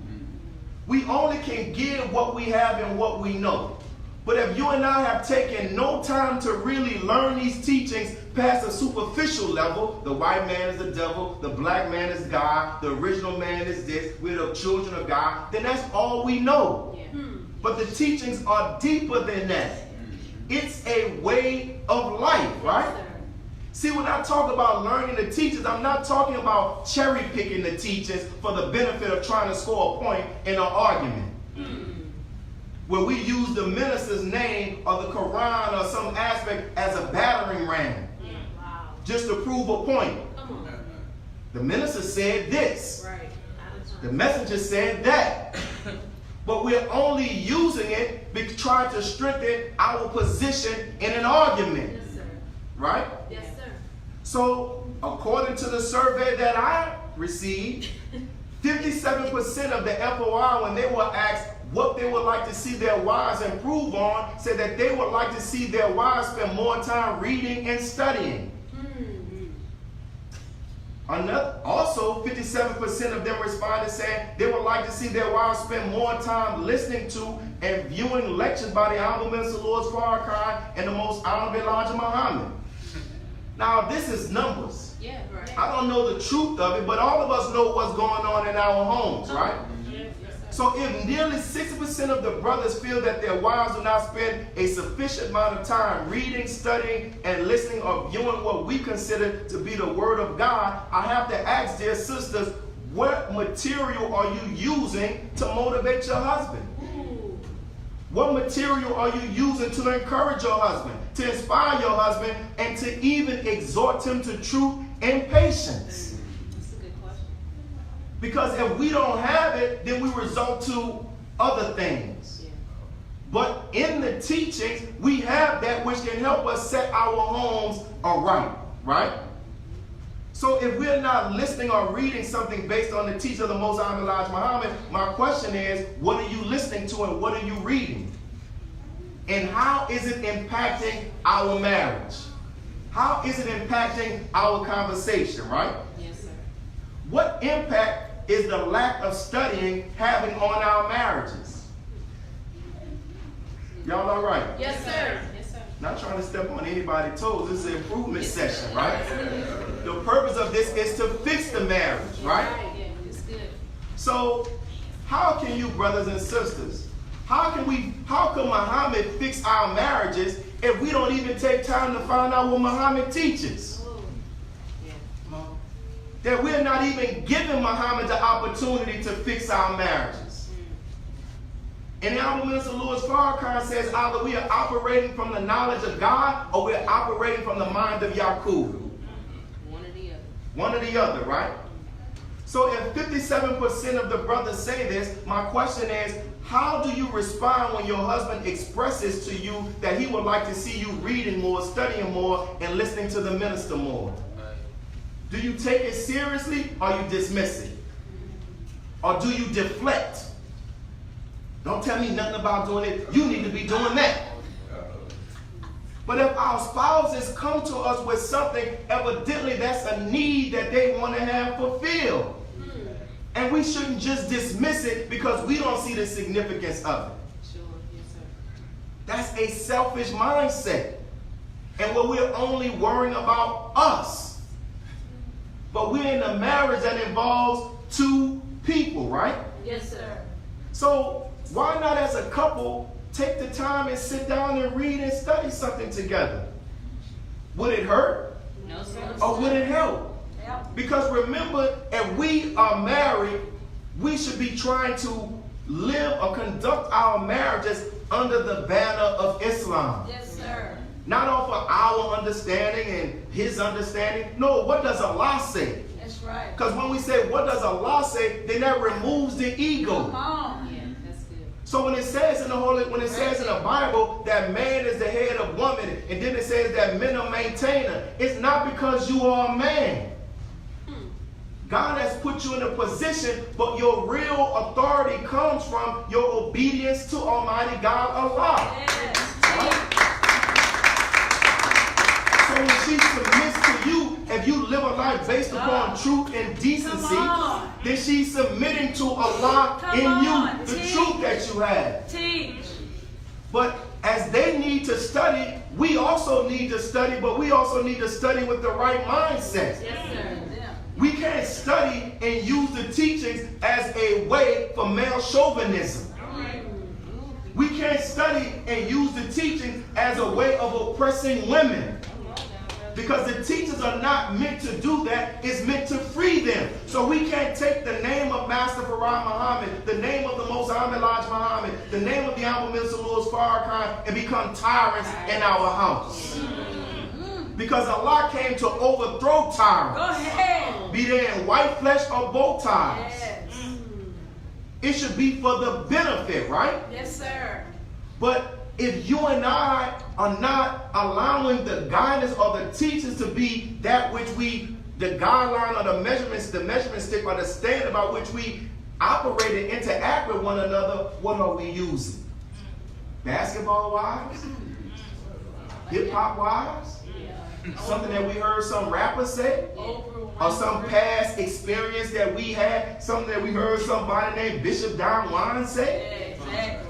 We only can give what we have and what we know. But if you and I have taken no time to really learn these teachings past the superficial level, the white man is the devil, the black man is God, the original man is this, we're the children of God, then that's all we know. Yeah. But the teachings are deeper than that. It's a way of life, right? See, when I talk about learning the teachings, I'm not talking about cherry picking the teachings for the benefit of trying to score a point in an argument. Where we use the minister's name or the Quran or some aspect as a battering ram. Wow. Just to prove a point. Come on. The minister said this. Right. The messenger said that. But we're only using it to try to strengthen our position in an argument. Yes, sir. Right? Yes, sir. So, according to the survey that I received, 57% of the FOI, when they were asked what they would like to see their wives improve on, said that they would like to see their wives spend more time reading and studying. Also, 57% of them responded saying they would like to see their wives spend more time listening to and viewing lectures by the Honorable Minister Louis Farrakhan and the Most Honorable Elijah Muhammad. Now, this is numbers. Yeah, right. I don't know the truth of it, but all of us know what's going on in our homes, right? Yes, sir. So if nearly 60% of the brothers feel that their wives do not spend a sufficient amount of time reading, studying, and listening or viewing what we consider to be the Word of God, I have to ask, dear sisters, what material are you using to motivate your husband? What material are you using to encourage your husband, to inspire your husband, and to even exhort him to truth and patience? That's a good question. Because if we don't have it, then we resort to other things. Yeah. But in the teachings, we have that which can help us set our homes aright, right? So if we're not listening or reading something based on the teaching of the Most Honorable Elijah Muhammad, my question is, what are you listening to and what are you reading? And how is it impacting our marriage? How is it impacting our conversation, right? Yes, sir. What impact is the lack of studying having on our marriages? Y'all all right? Yes, sir. Yes, sir. Not trying to step on anybody's toes. This is an improvement session, right? The purpose of this is to fix the marriage, right? Yeah, it's good. So, how can you, brothers and sisters, how can Muhammad fix our marriages if we don't even take time to find out what Muhammad teaches? Yeah. That we're not even giving Muhammad the opportunity to fix our marriages. And the Honorable Minister Louis Farrakhan says either we are operating from the knowledge of God or we're operating from the mind of Yaqub. One or the other. One or the other, right? So if 57% of the brothers say this, my question is, how do you respond when your husband expresses to you that he would like to see you reading more, studying more, and listening to the minister more? Do you take it seriously or you dismiss it? Or do you deflect? Don't tell me nothing about doing it. You need to be doing that. But if our spouses come to us with something, evidently that's a need that they want to have fulfilled. And we shouldn't just dismiss it because we don't see the significance of it. Sure. Yes, sir. That's a selfish mindset. And where we're only worrying about us. But we're in a marriage that involves two people, right? Yes, sir. So why not as a couple take the time and sit down and read and study something together? Would it hurt No, sir. or would it help? Because remember, if we are married, we should be trying to live or conduct our marriages under the banner of Islam. Yes, sir. Not off of our understanding and his understanding. No, what does Allah say? That's right. Because when we say, what does Allah say, then that removes the ego. Come on. Yeah, that's good. So when it says in the Bible that man is the head of woman, and then it says that men are maintainer, it's not because you are a man. God has put you in a position, but your real authority comes from your obedience to Almighty God Allah. Yes. Right? So when she submits to you if you live a life based upon truth and decency, Come on. then she's submitting to Allah Come in on, you, the teach. truth that you have. Teach. But as they need to study, we also need to study, but we also need to study with the right mindset. Yes, sir. We can't study and use the teachings as a way for male chauvinism. We can't study and use the teachings as a way of oppressing women. Because the teachers are not meant to do that. It's meant to free them. So we can't take the name of Master Farah Muhammad, the name of the Most Honorable Elijah Muhammad, the name of the Honorable Minister Louis Farrakhan, and become tyrants in our house. Because Allah came to overthrow tyrants. Go ahead. Be they in white flesh or bow ties. Yes. It should be for the benefit, right? Yes, sir. But if you and I are not allowing the guidance or the teachings to be that which we, the guideline or the measurement stick or the standard by which we operate and interact with one another, what are we using? Basketball wives? Hip hop wives? Something that we heard some rapper say? Or some past experience that we had? Something that we heard somebody named Bishop Don Juan say? Exactly.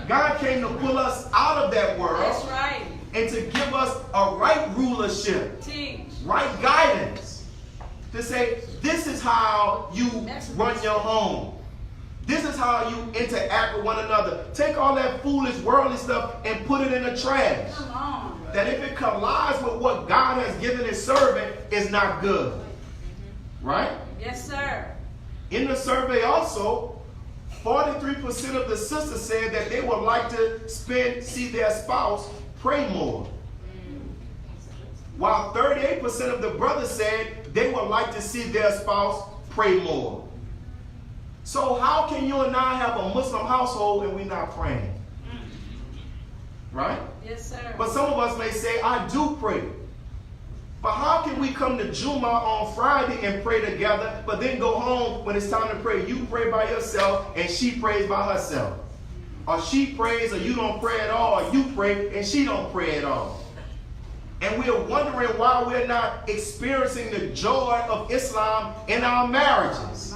God came to pull us out of that world. That's right. And to give us a right rulership, Teach. right guidance. To say, this is how you run your home. This is how you interact with one another. Take all that foolish worldly stuff and put it in the trash. Come on. That if it collides with what God has given his servant, it's not good. Right? Yes, sir. In the survey also, 43% of the sisters said that they would like to see their spouse pray more. While 38% of the brothers said they would like to see their spouse pray more. So how can you and I have a Muslim household and we're not praying? Right? Yes, sir. But some of us may say, I do pray. But how can we come to Jummah on Friday and pray together, but then go home when it's time to pray? You pray by yourself and she prays by herself. Or she prays or you don't pray at all, or you pray and she don't pray at all. And we're wondering why we're not experiencing the joy of Islam in our marriages.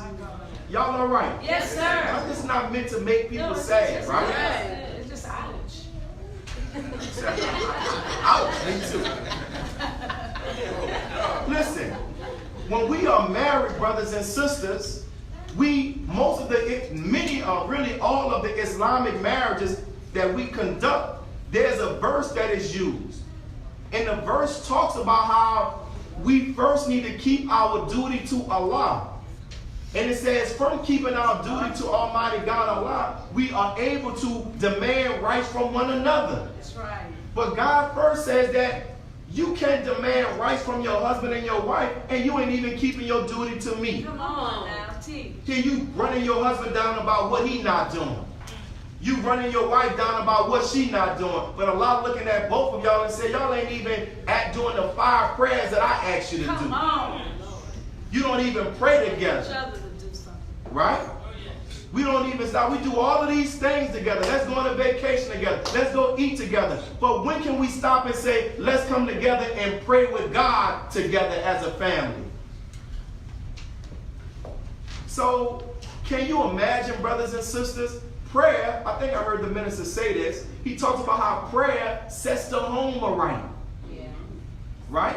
Y'all all right? Yes, sir. Now, this is not meant to make people No, it's sad, just- right? It's just ouch. Ouch, me too. Listen, when we are married, brothers and sisters, many really all of the Islamic marriages that we conduct, there's a verse that is used. And the verse talks about how we first need to keep our duty to Allah. And it says, from keeping our duty to Almighty God Allah, we are able to demand rights from one another. That's right. But God first says that you can't demand rights from your husband and your wife, and you ain't even keeping your duty to me. Come on now, teach. Here you running your husband down about what he not doing. You running your wife down about what she not doing. But Allah looking at both of y'all and say, y'all ain't even doing the 5 prayers that I asked you to do. Come on. You don't even pray Each together. other to do something. Right? We don't even stop. We do all of these things together. Let's go on a vacation together. Let's go eat together. But when can we stop and say, let's come together and pray with God together as a family? So, can you imagine, brothers and sisters, prayer, I think I heard the minister say this, he talks about how prayer sets the home aright. Yeah. Right?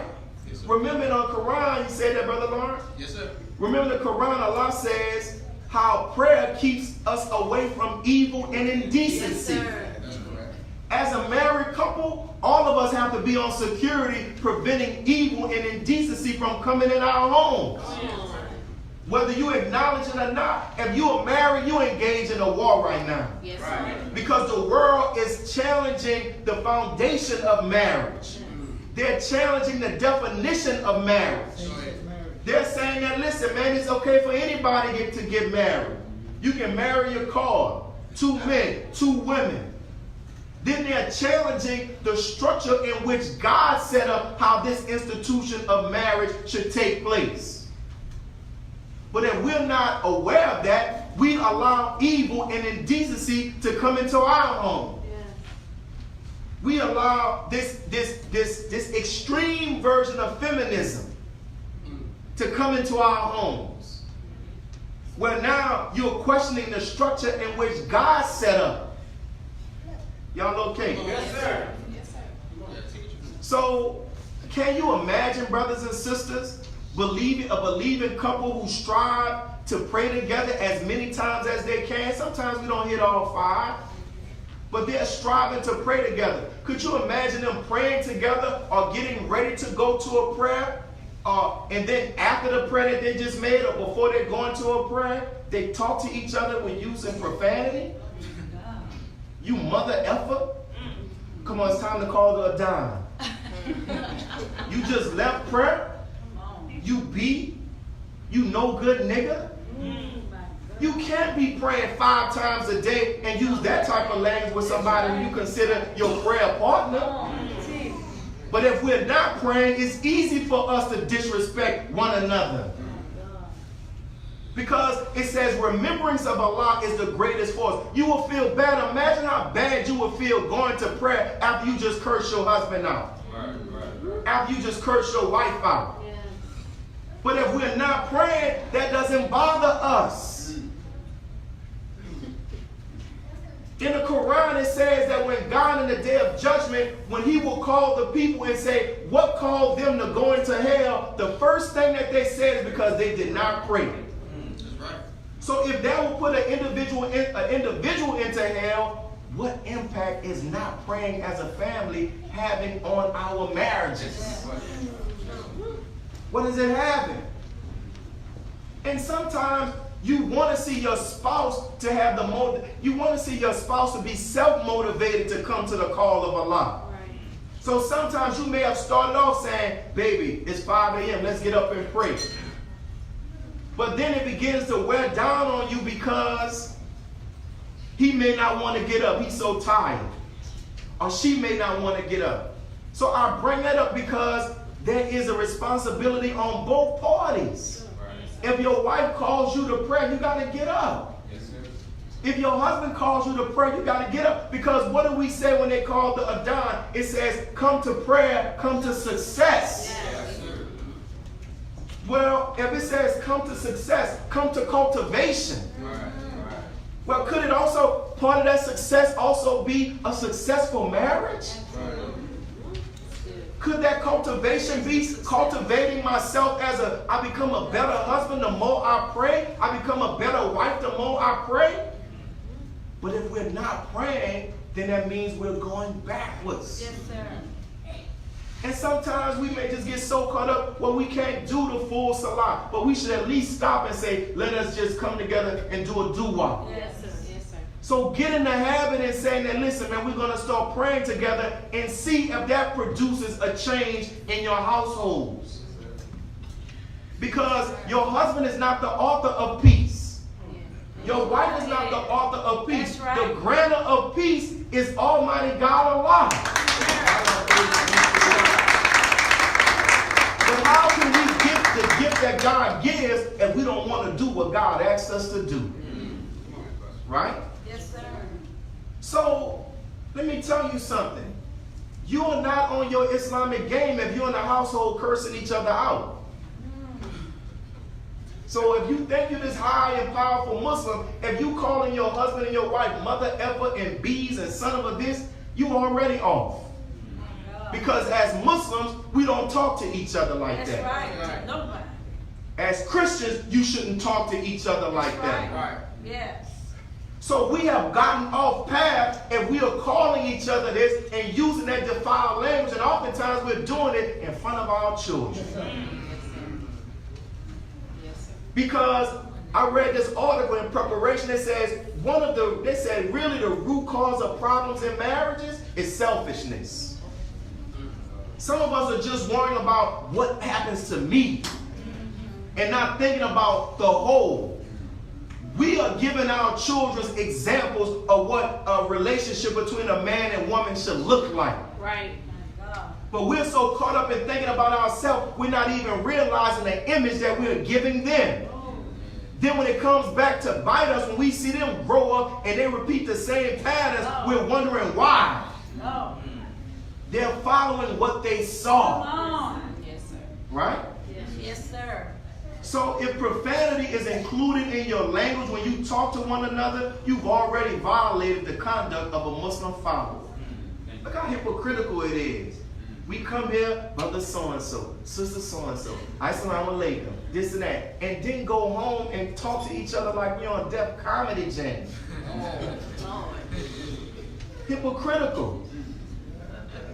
Yes, sir. Remember in the Quran, you said that, Brother Lawrence? Yes, sir. Remember the Quran, Allah says how prayer keeps us away from evil and indecency. Yes, sir. That's correct. As a married couple, all of us have to be on security, preventing evil and indecency from coming in our homes. Whether you acknowledge it or not, if you are married, you engage in a war right now. Yes, Right. sir. Because the world is challenging the foundation of marriage. They're challenging the definition of marriage. They're saying that, listen, man, it's okay for anybody to get married. You can marry your car, 2 men, 2 women. Then they're challenging the structure in which God set up how this institution of marriage should take place. But if we're not aware of that, we allow evil and indecency to come into our home. We allow this extreme version of feminism to come into our homes. Where now you're questioning the structure in which God set up. Y'all okay? Yes, sir. Yes, sir. So, can you imagine, brothers and sisters, a believing couple who strive to pray together as many times as they can? Sometimes we don't hit all 5, but they're striving to pray together. Could you imagine them praying together or getting ready to go to a prayer? And then after the prayer that they just made or before they go into a prayer, they talk to each other with using profanity? You mother effer? Come on, it's time to call her a dime. You just left prayer? You beat? You no good nigga? You can't be praying 5 times a day and use that type of language with somebody you consider your prayer partner. But if we're not praying, it's easy for us to disrespect one another. Because it says remembrance of Allah is the greatest force. You will feel bad. Imagine how bad you will feel going to prayer after you just cursed your husband out. After you just cursed your wife out. But if we're not praying, that doesn't bother us. In the Quran, it says that when God in the day of judgment, when he will call the people and say, what called them to go into hell? The first thing that they said is because they did not pray. So if that will put an individual into hell, what impact is not praying as a family having on our marriages? What is it having? And sometimes you want to see your spouse to have you want to see your spouse to be self-motivated to come to the call of Allah. Right. So sometimes you may have started off saying, baby, it's 5 a.m., let's get up and pray. But then it begins to wear down on you because he may not want to get up. He's so tired. Or she may not want to get up. So I bring that up because there is a responsibility on both parties. If your wife calls you to pray, you got to get up. Yes, sir. If your husband calls you to pray, you got to get up. Because what do we say when they call the Adhan? It says, come to prayer, come to success. Yes, sir. Well, if it says come to success, come to cultivation. Right. Well, could it also, part of that success also be a successful marriage? Right. Could that cultivation be cultivating myself as I become a better husband the more I pray? I become a better wife the more I pray? But if we're not praying, then that means we're going backwards. Yes, sir. And sometimes we may just get so caught up where we can't do the full salah. But we should at least stop and say, let us just come together and do a dua. Yes, sir. Yes, sir. So get in the habit and saying that, listen, man, we're going to start praying together and see if that produces a change in your households. Because your husband is not the author of peace. Your wife is not the author of peace. That's right. The grantor of peace is Almighty God Allah. But how can we get the gift that God gives if we don't want to do what God asks us to do? Right? Yes, sir. So, let me tell you something. You are not on your Islamic game if you're in the household cursing each other out. So if you think you're this high and powerful Muslim, if you calling your husband and your wife mother effer and bees and son of a this, you already off. Because as Muslims, we don't talk to each other like That's that. right. Nobody. As Christians, you shouldn't talk to each other like that. Right. Yes. So we have gotten off path and we are calling each other this and using that defiled language, and oftentimes we're doing it in front of our children. Because I read this article in preparation that says they said really the root cause of problems in marriages is selfishness. Some of us are just worrying about what happens to me and not thinking about the whole. We are giving our children examples of what a relationship between a man and woman should look like. Right. But we're so caught up in thinking about ourselves, we're not even realizing the image that we're giving them. Then when it comes back to bite us, when we see them grow up and they repeat the same patterns, we're wondering why. No. They're following what they saw. Come on. Yes, sir. Right? Yes, sir. So if profanity is included in your language when you talk to one another, you've already violated the conduct of a Muslim follower. Look how hypocritical it is. We come here, brother so-and-so, sister so-and-so, Assalamu alaikum, this and that, and then go home and talk to each other like we're on Def Comedy Jam. Hypocritical.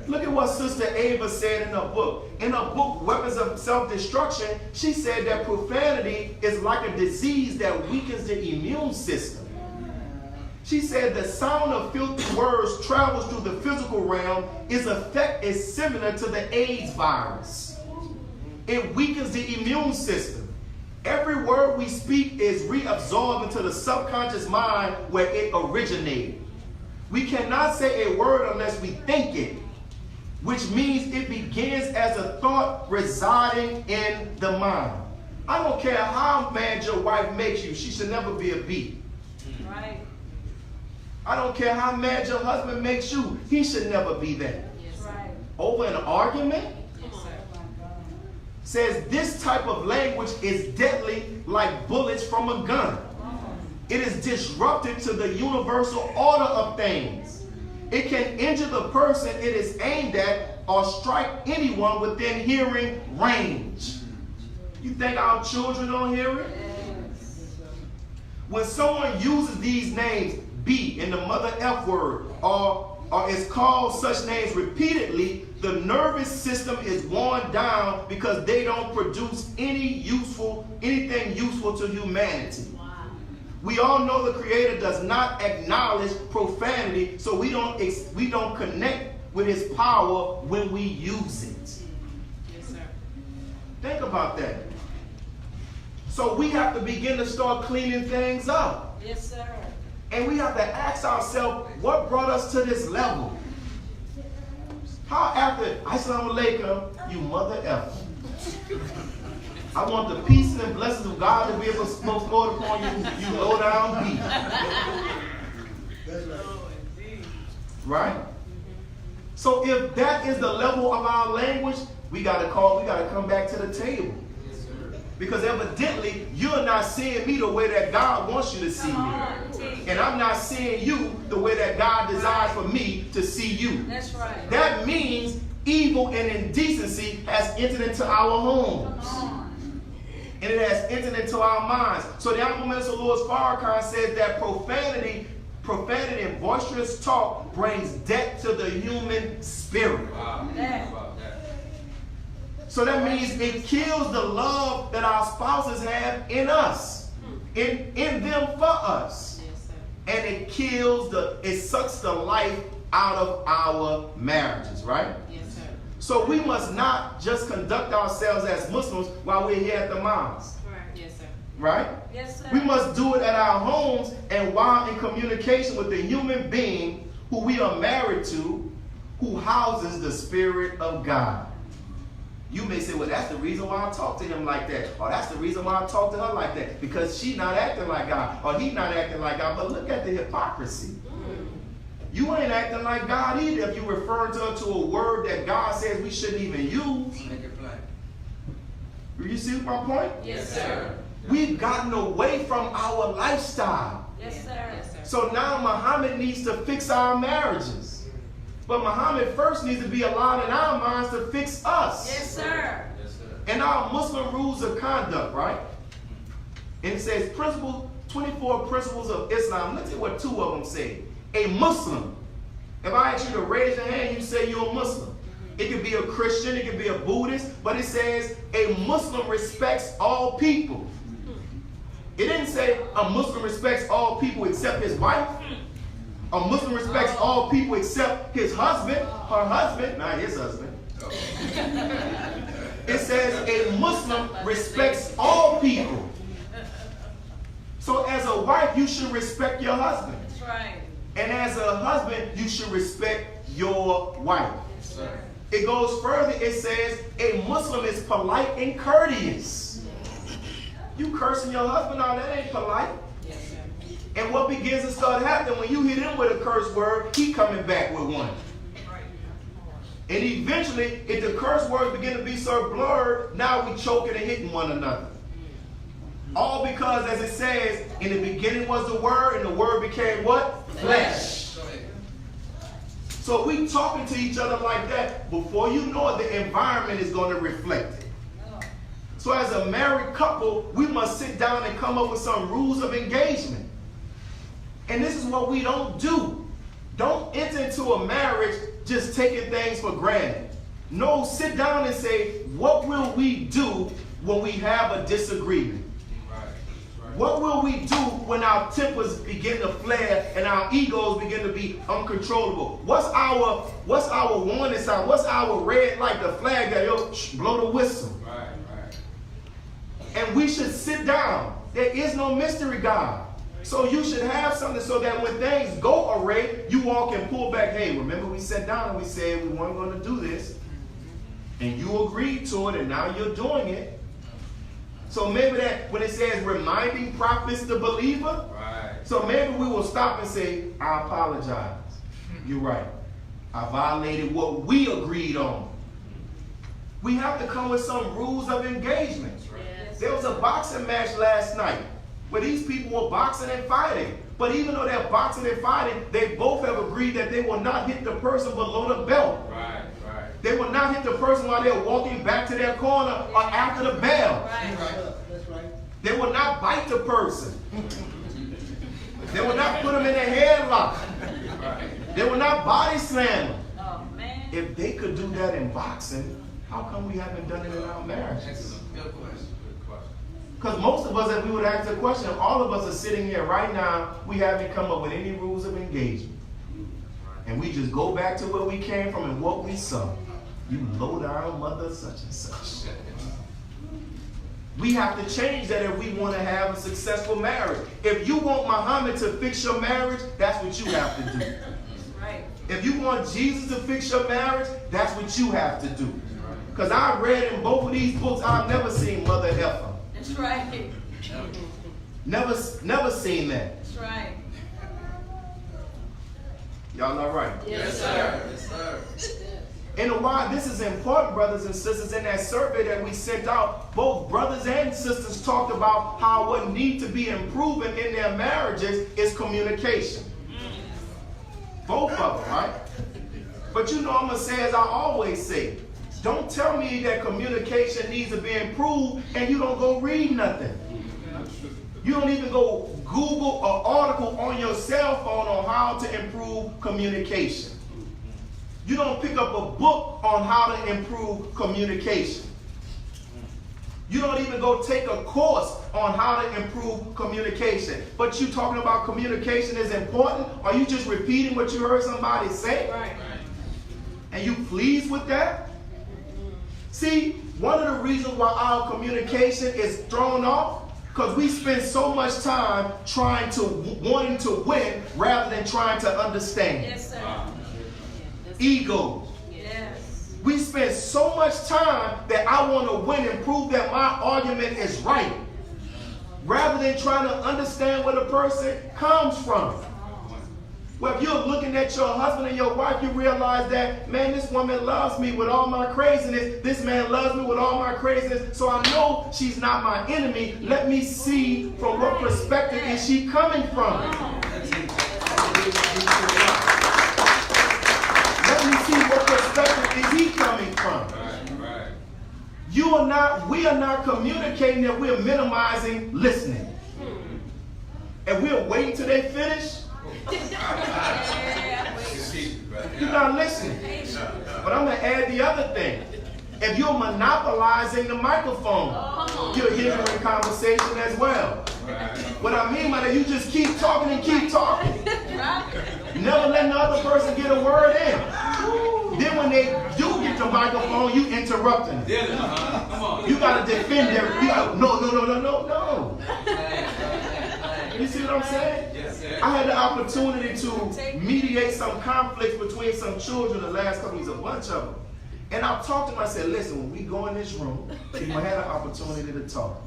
Look at what Sister Ava said in her book. In her book, Weapons of Self-Destruction, she said that profanity is like a disease that weakens the immune system. She said the sound of filthy words travels through the physical realm. Its effect is similar to the AIDS virus. It weakens the immune system. Every word we speak is reabsorbed into the subconscious mind where it originated. We cannot say a word unless we think it, which means it begins as a thought residing in the mind. I don't care how mad your wife makes you, she should never be a beat. Right. I don't care how mad your husband makes you, he should never be that. Yes, sir. Right. Over an argument? Yes, sir. Says this type of language is deadly like bullets from a gun. It is disruptive to the universal order of things. It can injure the person it is aimed at or strike anyone within hearing range. You think our children don't hear it? When someone uses these names, B and the mother F word, or is called such names repeatedly, the nervous system is worn down because they don't produce anything useful to humanity. We all know the Creator does not acknowledge profanity, so we don't connect with His power when we use it. Yes, sir. Think about that. So we have to begin to start cleaning things up. Yes, sir. And we have to ask ourselves, what brought us to this level? How after, Assalamu alaikum, you mother effer. I want the peace and blessings of God to be able to smoke upon you, you low down beat. That's right. Right? So if that is the level of our language, we gotta come back to the table. Because evidently, you're not seeing me the way that God wants you to see me. And I'm not seeing you the way that God desires for me to see you. That's right. That means evil and indecency has entered into our homes. And it has entered into our minds. So the Honorable Minister Louis Farrakhan says that profanity and boisterous talk brings death to the human spirit. Wow. Yeah. So that means it kills the love that our spouses have in us, in them for us. Yes, sir. And it sucks the life out of our marriages, right? Yes, sir. So we must not just conduct ourselves as Muslims while we're here at the mosque, Yes, sir. right? Yes, sir. We must do it at our homes and while in communication with the human being who we are married to, who houses the Spirit of God. You may say, well, that's the reason why I talk to him like that. Or that's the reason why I talk to her like that. Because she's not acting like God. Or he's not acting like God. But look at the hypocrisy. You ain't acting like God either if you refer to a word that God says we shouldn't even use. Make it plain. You see my point? Yes, sir. We've gotten away from our lifestyle. Yes, sir. Yes, sir. So now Muhammad needs to fix our marriages. But Muhammad first needs to be allowed in our minds to fix us. Yes, sir. Yes, sir. And our Muslim rules of conduct, right? And it says 24 principles of Islam. Let's see what 2 of them say. A Muslim. If I ask you to raise your hand, you say you're a Muslim. It could be a Christian, it could be a Buddhist, but it says a Muslim respects all people. It didn't say a Muslim respects all people except his wife. A Muslim respects all people except his husband, her husband, not his husband. It says a Muslim respects all people. So as a wife, you should respect your husband. That's right. And as a husband, you should respect your wife. Yes, sir. It goes further, it says a Muslim is polite and courteous. You cursing your husband out, that ain't polite. Yes, sir. And what begins to start happening when you hit him with a curse word, he coming back with one. And eventually, if the curse words begin to be so blurred, now we choking and hitting one another. All because, as it says, in the beginning was the Word, and the Word became what? Flesh. So we talking to each other like that, before you know it, the environment is going to reflect it. So as a married couple, we must sit down and come up with some rules of engagement. And this is what we don't do. Don't enter into a marriage just taking things for granted. No, sit down and say, what will we do when we have a disagreement? What will we do when our tempers begin to flare and our egos begin to be uncontrollable? What's our warning sign? What's our red light, the flag that blow the whistle? And we should sit down. There is no mystery, God. So you should have something so that when things go array, you all can pull back. Hey, remember we sat down and we said we weren't going to do this. And you agreed to it, and now you're doing it. So maybe that when it says reminding prophets the believer, so maybe we will stop and say, I apologize. You're right. I violated what we agreed on. We have to come with some rules of engagement. Yes. There was a boxing match last night where these people were boxing and fighting. But even though they're boxing and fighting, they both have agreed that they will not hit the person below the belt. They will not hit the person while they're walking back to their corner or after the bell. That's right. They will not bite the person. They will not put them in a headlock. They will not body slam them. Oh, man. If they could do that in boxing, how come we haven't done it in our marriages? Good question. Because most of us, if we would ask the question, all of us are sitting here right now, we haven't come up with any rules of engagement. And we just go back to where we came from and what we saw. You low down mother such and such. We have to change that if we want to have a successful marriage. If you want Muhammad to fix your marriage, that's what you have to do. Right. If you want Jesus to fix your marriage, that's what you have to do. Because I read in both of these books, I've never seen Mother Heifer. That's right. Never seen that. That's right. Y'all all right? Yes, sir. Yes, sir. And why this is important, brothers and sisters, in that survey that we sent out, both brothers and sisters talked about how what needs to be improving in their marriages is communication. Both of them, right? But you know, I'm going to say as I always say, don't tell me that communication needs to be improved and you don't go read nothing. You don't even go Google an article on your cell phone on how to improve communication. You don't pick up a book on how to improve communication. You don't even go take a course on how to improve communication. But you talking about communication is important? Are you just repeating what you heard somebody say? Right. And you pleased with that? See, one of the reasons why our communication is thrown off, because we spend so much time wanting to win rather than trying to understand. Yes, sir. Egos. Yes. We spend so much time that I want to win and prove that my argument is right, rather than trying to understand where the person comes from. Well, if you're looking at your husband and your wife, you realize that, man, this woman loves me with all my craziness. This man loves me with all my craziness. So I know she's not my enemy. Let me see from what perspective is she coming from. Let me see what perspective is he coming from. We are not communicating that we're minimizing listening. And we're waiting till they finish. You're not listening. But I'm going to add the other thing. If you're monopolizing the microphone, you're hindering conversation as well. What I mean by that, you just keep talking and keep talking. Never letting the other person get a word in. Then when they do get the microphone, you interrupting them. You got to defend them. No. You see what I'm saying? I had the opportunity to mediate some conflicts between some children the last couple of years, a bunch of them. And I talked to them, I said, listen, when we go in this room, you're going to have an opportunity to talk.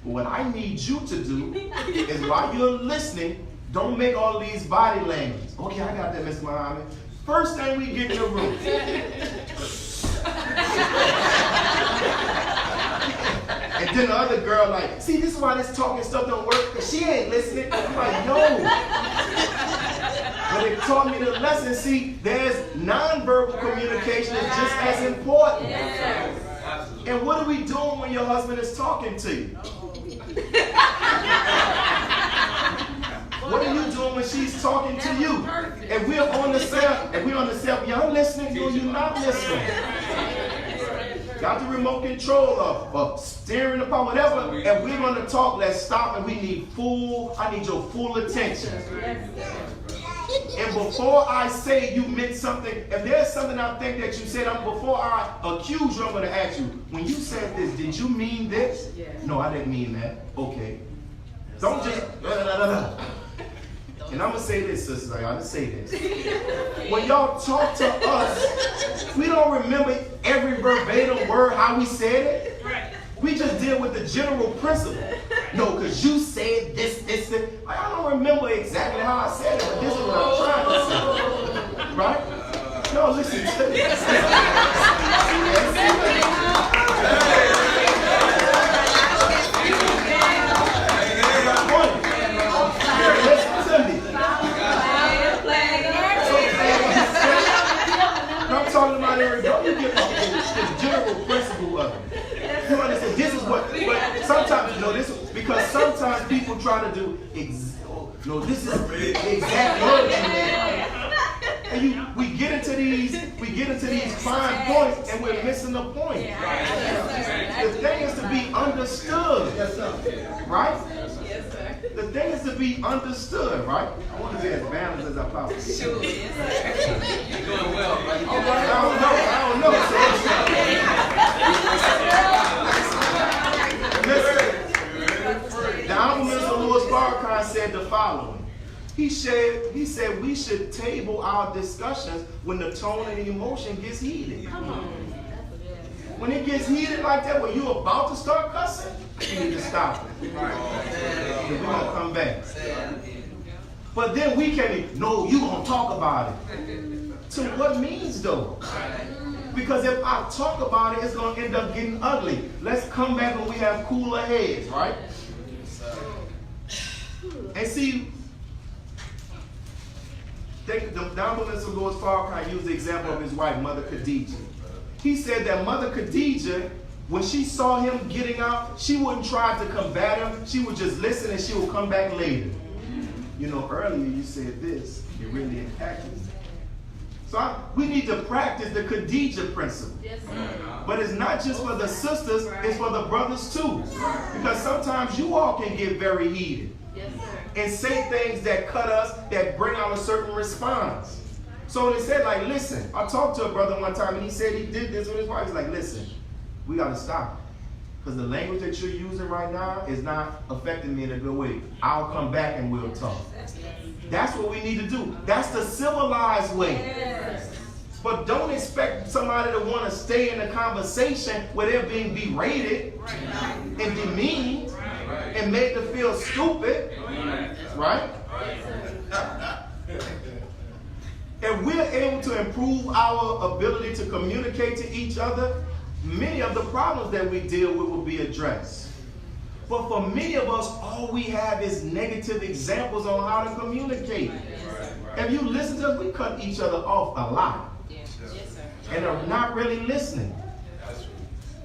But what I need you to do is while you're listening, don't make all these body language. Okay, I got that, Mr. Muhammad. First thing we get in the room. And Then the other girl like, see, this is why this talking stuff don't work, because she ain't listening. I'm like, no. But it taught me the lesson. See, there's nonverbal communication is just as important. Yes. And what are we doing when your husband is talking to you? What are you doing when she's talking to you? If we're on the self, you're listening or you're not listening. Got the remote control of steering the car, whatever. If we're going to talk, let's stop and I need your full attention. And before I say you meant something, if there's something I think that you said, before I accuse you, I'm going to ask you, when you said this, did you mean this? No, I didn't mean that. Okay. Don't just, And I'm going to say this, sisters, I got to say this. When y'all talk to us, we don't remember every verbatim word, how we said it. We just deal with the general principle. No, because you said this. I don't remember exactly how I said it, but this is what I'm trying to say. Right? No, listen to this. I'm talking about it. Don't you get the general principle of it. You understand? This is what, but sometimes, because sometimes people try to do, this is exactly. And we get into these fine points and we're missing the point. The thing is to be understood. Right? The thing is to be understood, right? I want to be as balanced as I possibly can. Sure, yes, sir. You're doing well, right? I don't know. Listen, the Honorable Minister Louis Farrakhan said the following. He said we should table our discussions when the tone and the emotion gets heated. When it gets heated like that, when you're about to start cussing, you need to stop it. And we're going to come back. But then we can't, no, you're going to talk about it. So what means though? Because if I talk about it, it's going to end up getting ugly. Let's come back when we have cooler heads, right? And see, the Honorable Minister Louis Farrakhan used the example of his wife, Mother Khadijah. He said that Mother Khadijah, when she saw him getting out, she wouldn't try to combat him. She would just listen and she would come back later. Earlier you said this. It really impacted me. So we need to practice the Khadijah principle. Yes, sir. But it's not just for the sisters, it's for the brothers too. Because sometimes you all can get very heated. Yes, sir. And say things that cut us, that bring out a certain response. So they said, like, listen, I talked to a brother one time and he said he did this with his wife. He's like, listen, we got to stop. Because the language that you're using right now is not affecting me in a good way. I'll come back and we'll talk. That's what we need to do. That's the civilized way. Yes. But don't expect somebody to want to stay in a conversation where they're being berated and demeaned and made to feel stupid. Right? If we're able to improve our ability to communicate to each other, many of the problems that we deal with will be addressed. But for many of us, all we have is negative examples on how to communicate. If you listen to us, we cut each other off a lot. Yes, sir. And are not really listening.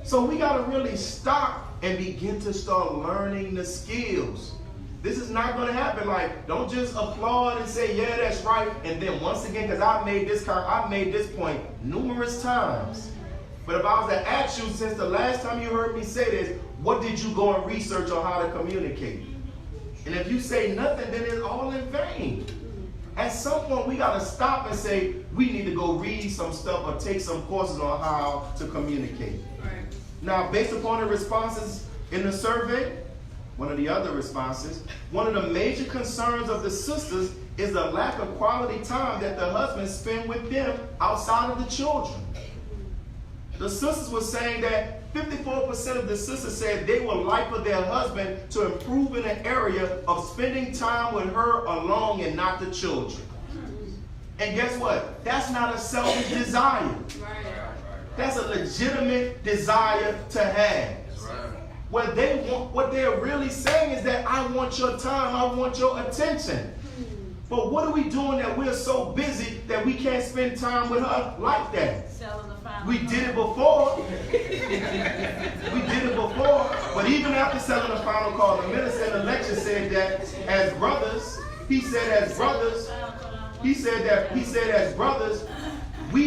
So we got to really stop and begin to start learning the skills. This is not going to happen. Like, don't just applaud and say, yeah, that's right. And then once again, because I've made this point numerous times. But if I was to ask you, since the last time you heard me say this, what did you go and research on how to communicate? And if you say nothing, then it's all in vain. At some point, we got to stop and say, we need to go read some stuff or take some courses on how to communicate. Right. Now, based upon the responses in the survey, one of the other responses, one of the major concerns of the sisters is the lack of quality time that the husbands spend with them outside of the children. The sisters were saying that 54% of the sisters said they would like for their husband to improve in the area of spending time with her alone and not the children. And guess what? That's not a selfish desire. That's a legitimate desire to have. what they're really saying is that I want your time, I want your attention. But what are we doing that we're so busy that we can't spend time with her like that? Selling the final We did it before. We did it before. But even after selling the final call, the minister in the lecture said that as brothers, he said as brothers, we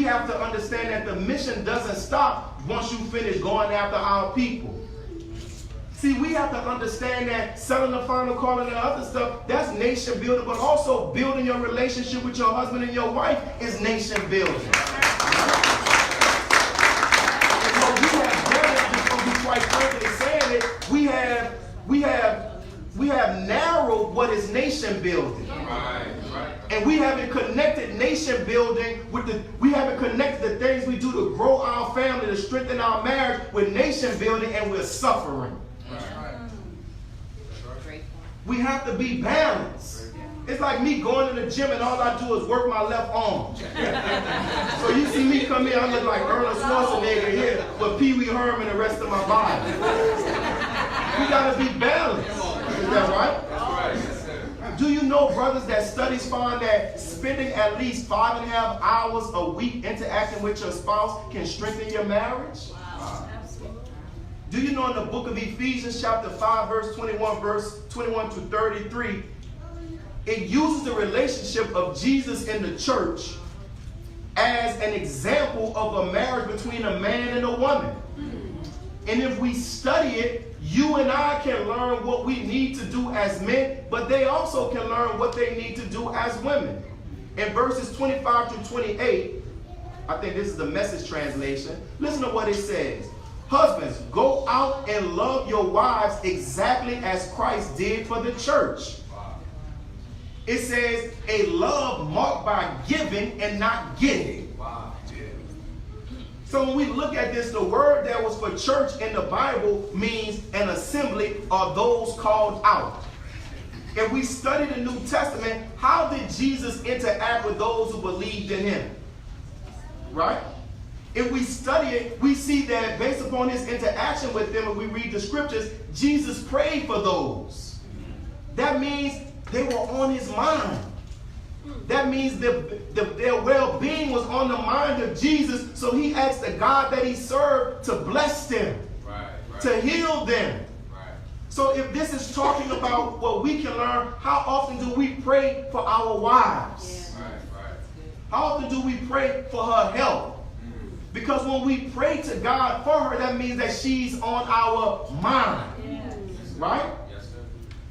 have to understand that the mission doesn't stop once you finish going after our people. See, we have to understand that selling the final call and the other stuff, that's nation building, but also building your relationship with your husband and your wife is nation building. And what we have done, just going to be quite frankly saying it, we have narrowed what is nation building. And we haven't connected nation building we haven't connected the things we do to grow our family, to strengthen our marriage with nation building, and we're suffering. We have to be balanced. It's like me going to the gym and all I do is work my left arm. So you see me come here, I look like Arnold Schwarzenegger here, but Pee Wee Herman the rest of my body. We gotta be balanced. Is that right? Do you know, brothers, that studies find that spending at least 5.5 hours a week interacting with your spouse can strengthen your marriage? Wow. Absolutely. Do you know in the book of Ephesians chapter 5 verse 21 to 33, it uses the relationship of Jesus in the church as an example of a marriage between a man and a woman. And if we study it, you and I can learn what we need to do as men, but they also can learn what they need to do as women. In verses 25 to 28, I think this is the Message translation, listen to what it says. Husbands, go out and love your wives exactly as Christ did for the church. It says a love marked by giving and not getting. So when we look at this, the word that was for church in the Bible means an assembly or those called out. If we study the New Testament, how did Jesus interact with those who believed in him? Right? If we study it, we see that based upon his interaction with them, and we read the scriptures, Jesus prayed for those. That means they were on his mind. That means their well-being was on the mind of Jesus, so he asked the God that he served to bless them, to heal them. So if this is talking about what we can learn, how often do we pray for our wives? How often do we pray for her health? Because when we pray to God for her, that means that she's on our mind. Right?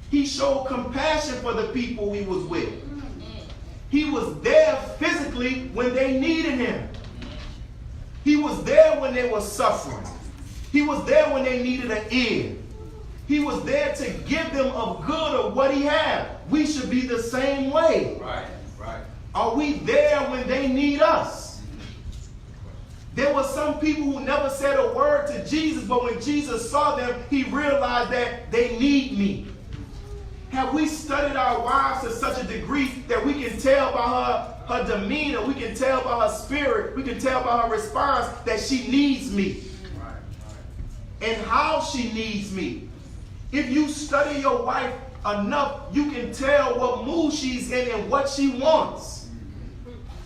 He showed compassion for the people he was with. He was there physically when they needed him. He was there when they were suffering. He was there when they needed an ear. He was there to give them of good of what he had. We should be the same way. Are we there when they need us? There were some people who never said a word to Jesus, but when Jesus saw them, he realized that they need me. Have we studied our wives to such a degree that we can tell by her demeanor, we can tell by her spirit, we can tell by her response that she needs me? And how she needs me. If you study your wife enough, you can tell what mood she's in and what she wants.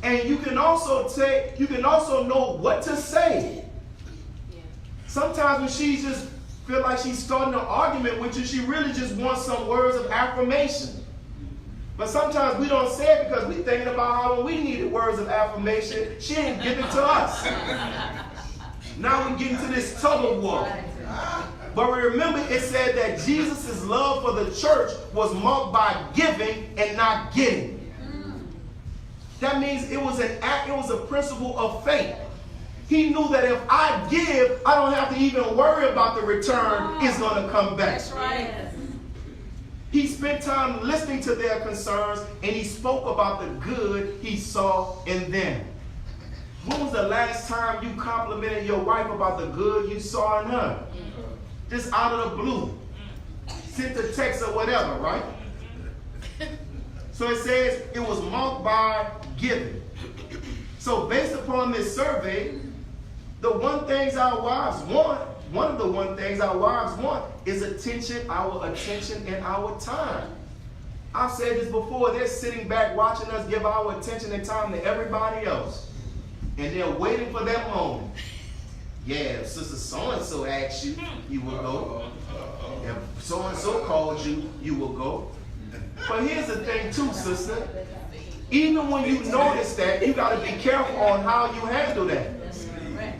And you can also know what to say. Sometimes when she just feel like she's starting an argument with you, she really just wants some words of affirmation. But sometimes we don't say it because we're thinking about how when we needed words of affirmation, she ain't giving it to us. Now we get into this tug of war. But remember, it said that Jesus' love for the church was marked by giving and not getting. That means it was an act, it was a principle of faith. He knew that if I give, I don't have to even worry about the return. It's going to come back. That's right. He spent time listening to their concerns, and he spoke about the good he saw in them. When was the last time you complimented your wife about the good you saw in her? Just out of the blue. Sent a text or whatever, right? So it says it was marked by giving. So based upon this survey, The one things our wives want, one of the one things our wives want is attention, our attention and our time. I've said this before, they're sitting back watching us give our attention and time to everybody else. And they're waiting for that moment. Yeah, if Sister so-and-so asked you, you will go. If so-and-so called you, you will go. But here's the thing too, sister. Even when you notice that, you got to be careful on how you handle that.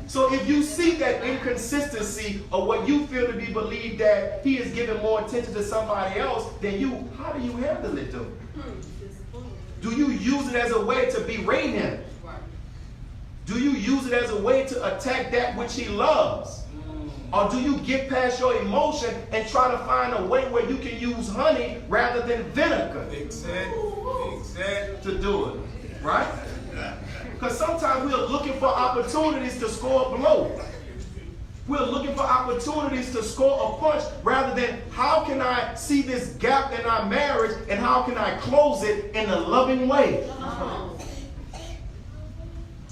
So if you see that inconsistency of what you feel to be believed that he is giving more attention to somebody else than you, how do you handle it though? Do you use it as a way to berate him? Do you use it as a way to attack that which he loves? Or do you get past your emotion and try to find a way where you can use honey rather than vinegar? Exactly. To do it, right? Because sometimes we're looking for opportunities to score a blow. We're looking for opportunities to score a punch rather than how can I see this gap in our marriage and how can I close it in a loving way.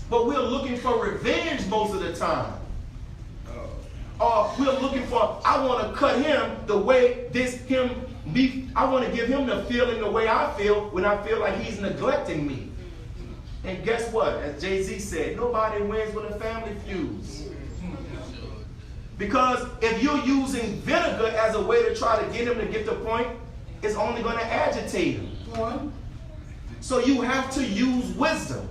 But we're looking for revenge most of the time. Or we're looking for, I want to cut him the way I want to give him the feeling the way I feel when I feel like he's neglecting me. And guess what? As Jay-Z said, nobody wins with a family feuds. Because if you're using vinegar as a way to try to get him to get the point, it's only going to agitate him. So you have to use wisdom.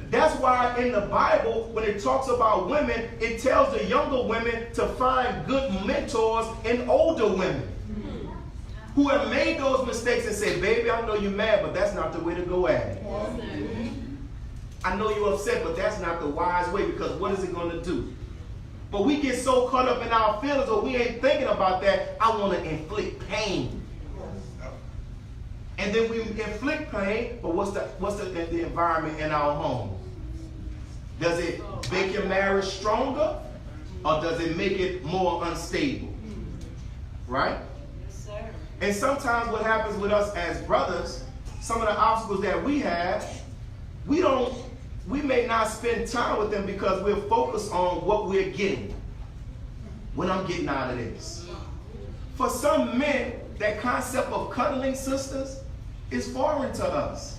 That's why in the Bible, when it talks about women, it tells the younger women to find good mentors in older women who have made those mistakes and say, baby, I know you're mad, but that's not the way to go at it. I know you're upset, but that's not the wise way, because what is it going to do? But we get so caught up in our feelings, or we ain't thinking about that. I want to inflict pain. And then we inflict pain, but what's the environment in our home? Does it make your marriage stronger, or does it make it more unstable? Right? Yes, sir. And sometimes what happens with us as brothers, some of the obstacles that we have, we may not spend time with them because we're focused on what we're getting. What I'm getting out of this. For some men, that concept of cuddling sisters is foreign to us.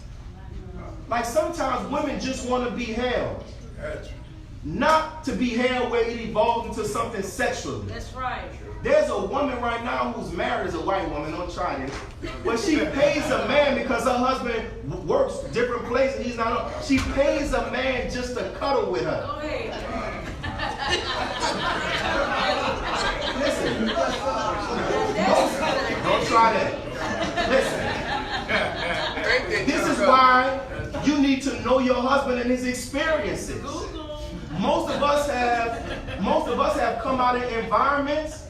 Like sometimes women just want to be held. Not to be held where it evolves into something sexual. That's right. There's a woman right now who's married as a white woman, don't try this. But she pays a man because her husband works different places. He's not. She pays a man just to cuddle with her. Go ahead. Listen. Don't try that. Listen. This is why you need to know your husband and his experiences. Most of us have come out of environments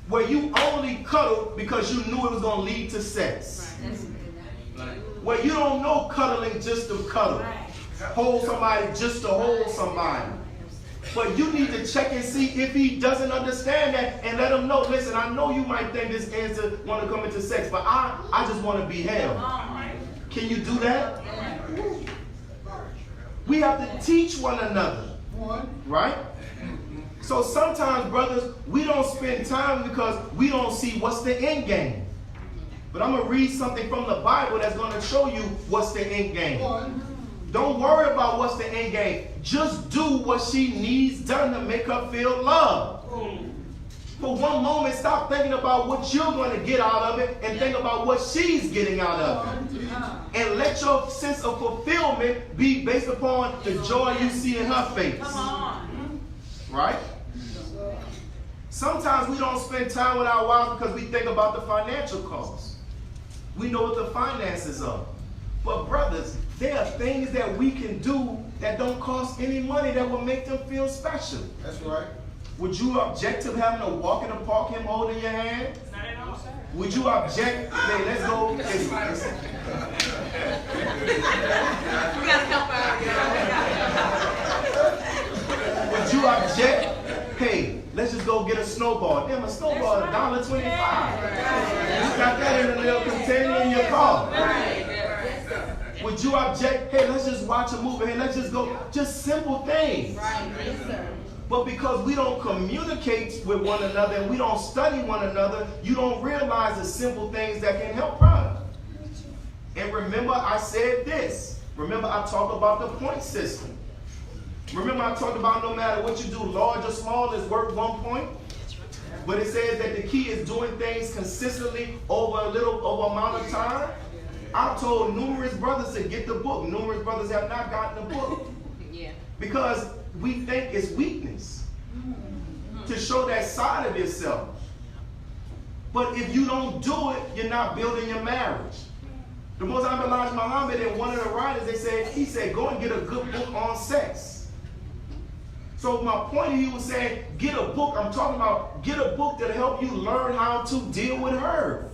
where you only cuddle because you knew it was going to lead to sex. Where you don't know cuddling just to cuddle. Hold somebody just to hold somebody. But you need to check and see if he doesn't understand that and let him know, listen, I know you might think this answer want to come into sex, but I just want to be held. Can you do that? We have to teach one another. Right? So sometimes, brothers, we don't spend time because we don't see what's the end game. But I'm going to read something from the Bible that's going to show you what's the end game. Don't worry about what's the end game. Just do what she needs done to make her feel loved. For one moment, stop thinking about what you're going to get out of it and think about what she's getting out of it. And let your sense of fulfillment be based upon the joy you see in her face. Come on. Right? Sometimes we don't spend time with our wives because we think about the financial costs. We know what the finances are. But brothers, there are things that we can do that don't cost any money that will make them feel special. That's right. Would you object to having to walk in the park, him holding your hand? Not at all, sir. Would you object? Hey, let's go. We gotta help out. Would you object? Hey, let's just go get a snowball. Damn, a snowball is $1.25. You got that in a little container in your car. Would you object? Hey, let's just watch a movie. Hey, let's just go. Just simple things. But because we don't communicate with one another and we don't study one another, you don't realize the simple things that can help her. And remember, I said this. Remember, I talked about the point system. Remember, I talked about no matter what you do, large or small, is worth 1 point. But it says that the key is doing things consistently over amount of time. I've told numerous brothers to get the book. Numerous brothers have not gotten the book. Yeah. Because we think it's weakness to show that side of yourself. But if you don't do it, you're not building your marriage. The Most High Elijah Muhammad, in one of the writers, he said, go and get a good book on sex. So my point, he was saying, get a book. I'm talking about get a book that'll help you learn how to deal with her.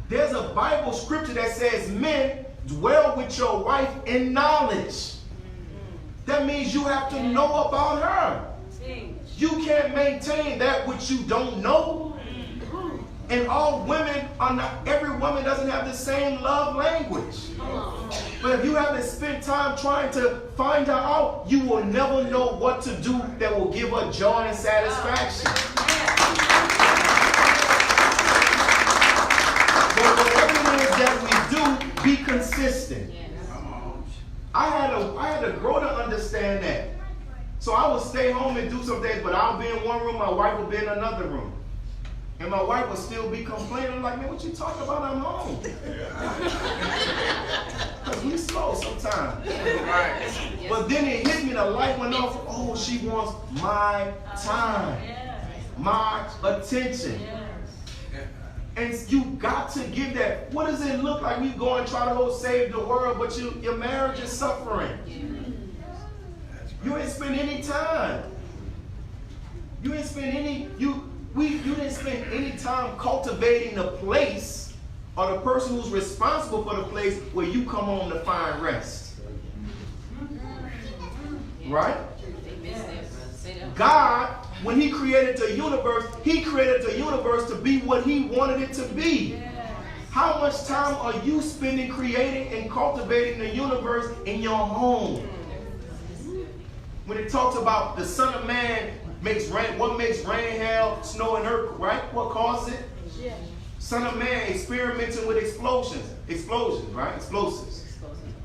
There's a Bible scripture that says, men, dwell with your wife in knowledge. That means you have to know about her. You can't maintain that which you don't know. And all women are not, every woman doesn't have the same love language. But if you haven't spent time trying to find her out, you will never know what to do that will give her joy and satisfaction. But whatever it is that we do, be consistent. I had to grow to understand that. So I would stay home and do some things, but I'll be in one room, my wife would be in another room. And my wife would still be complaining. I'm like, man, what you talking about? I'm home. Because we slow sometimes. But then it hit me, the light went off. Oh, she wants my time, my attention. And you got to give that. What does it look like? You go and try to save the world, but your marriage is suffering. You ain't spend any time. You didn't spend any time cultivating the place or the person who's responsible for the place where you come home to find rest. Right? God, when he created the universe to be what he wanted it to be. How much time are you spending creating and cultivating the universe in your home? When it talks about the Son of Man makes rain, what makes rain, hail, snow, and earth, right? What causes it? Yeah. Son of Man experimenting with explosions, right? Explosives.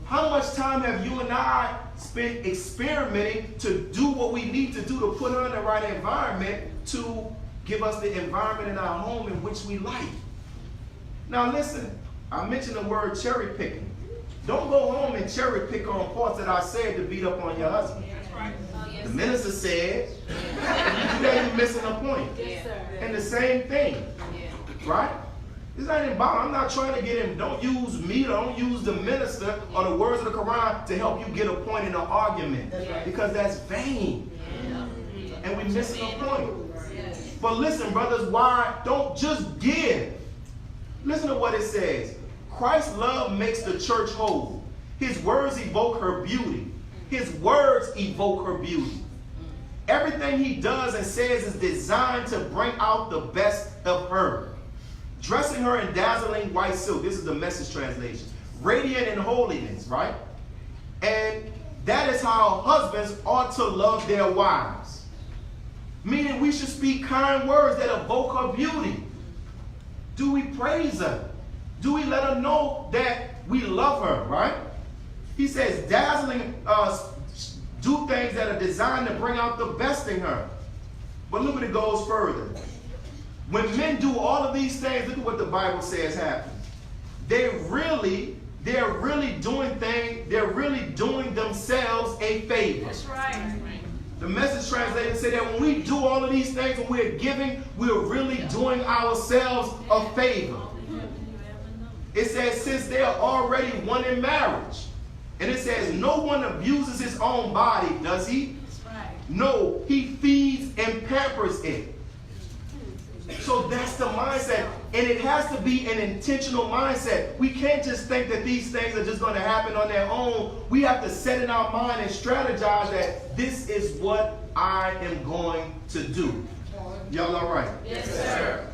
How much time have you and I spent experimenting to do what we need to do to put her in the right environment to give us the environment in our home in which we like? Now listen, I mentioned the word cherry picking. Don't go home and cherry pick on parts that I said to beat up on your husband. The minister said, if you do that, you're missing a point. Yes, sir. And the same thing, right? This ain't about, I'm not trying to get him, don't use me, don't use the minister or the words of the Quran to help you get a point in an argument. Because that's vain. And we're missing a point. But listen, brothers, why? Don't just give. Listen to what it says. Christ's love makes the church whole. His words evoke her beauty. His words evoke her beauty. Everything he does and says is designed to bring out the best of her. Dressing her in dazzling white silk. This is the Message translation. Radiant in holiness, right? And that is how husbands ought to love their wives. Meaning we should speak kind words that evoke her beauty. Do we praise her? Do we let her know that we love her, right? He says dazzling, do things that are designed to bring out the best in her. But look what it goes further. When men do all of these things, look at what the Bible says happens. They're really doing themselves a favor. That's right. The Message translation said that when we do all of these things, when we're giving, we're really doing ourselves a favor. It says since they are already one in marriage. And it says no one abuses his own body, does he? That's right. No, he feeds and pampers it. So that's the mindset. And it has to be an intentional mindset. We can't just think that these things are just going to happen on their own. We have to set in our mind and strategize that this is what I am going to do. Y'all all right? Yes, sir.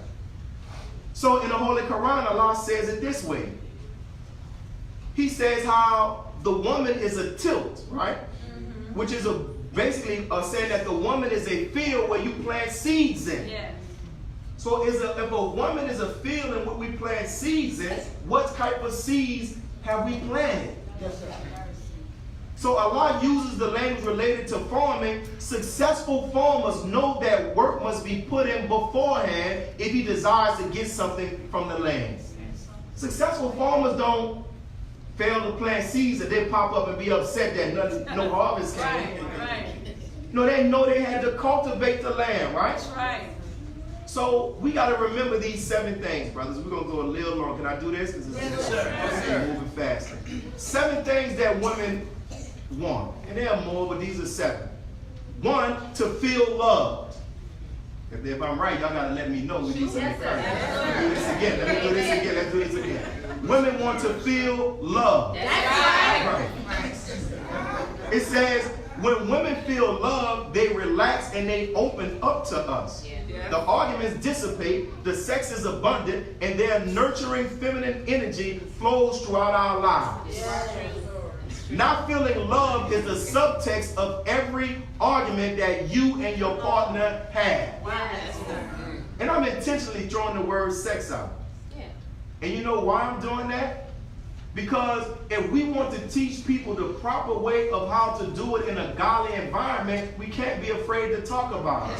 So in the Holy Quran, Allah says it this way. He says how the woman is a tilt, right? Which is a basically saying that the woman is a field where you plant seeds in. Yes. So if a woman is a field in what we plant seeds in, what type of seeds have we planted? Yes, sir. So Allah uses the language related to farming. Successful farmers know that work must be put in beforehand if he desires to get something from the land. Successful farmers don't fail to plant seeds and then pop up and be upset that no harvest came. Right. No, they know they had to cultivate the land, right? That's right. So we got to remember these 7 things, brothers. We're going to go a little long. Can I do this? Because Yes, sir. moving faster. 7 things that women want. And there are more, but these are 7. 1, to feel loved. If I'm right, y'all got to let me know. We do something first. Let's do this again. Let me do this again. Let's do this again. Women want to feel loved. Right. It says, when women feel loved, they relax and they open up to us. The arguments dissipate, the sex is abundant, and their nurturing feminine energy flows throughout our lives. Not feeling love is the subtext of every argument that you and your partner have. And I'm intentionally throwing the word sex out. And you know why I'm doing that? Because if we want to teach people the proper way of how to do it in a godly environment, we can't be afraid to talk about it.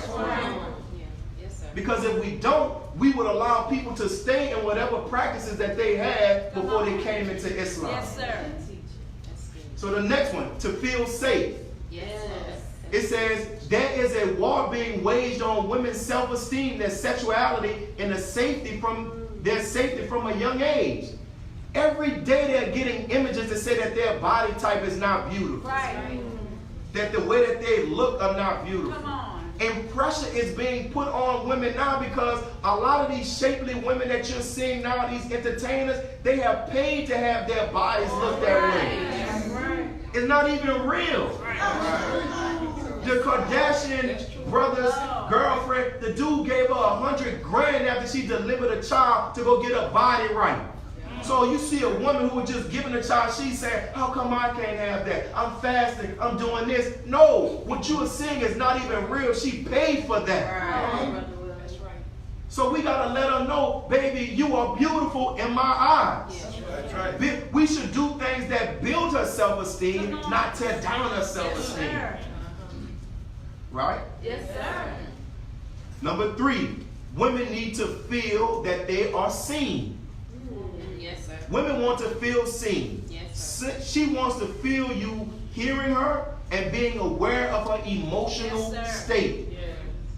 Because if we don't, we would allow people to stay in whatever practices that they had before they came into Islam. Yes, sir. So the next one, to feel safe. It says, there is a war being waged on women's self-esteem, their sexuality, and their safety from a young age. Every day they're getting images that say that their body type is not beautiful. Right. That the way that they look are not beautiful. Come on. And pressure is being put on women now because a lot of these shapely women that you're seeing now, these entertainers, they have paid to have their bodies look that way. It's not even real. The Kardashian brother's girlfriend, the dude gave her $100 grand after she delivered a child to go get her body right. So you see a woman who was just giving a child, she's saying, how come I can't have that? I'm fasting, I'm doing this. No, what you are seeing is not even real. She paid for that. So we got to let her know, baby, you are beautiful in my eyes. That's right. We should do things that build her self-esteem, not tear down her self-esteem. Right? Yes, sir. Number 3, women need to feel that they are seen. Yes, sir. Women want to feel seen. Yes, sir. She wants to feel you hearing her and being aware of her emotional state.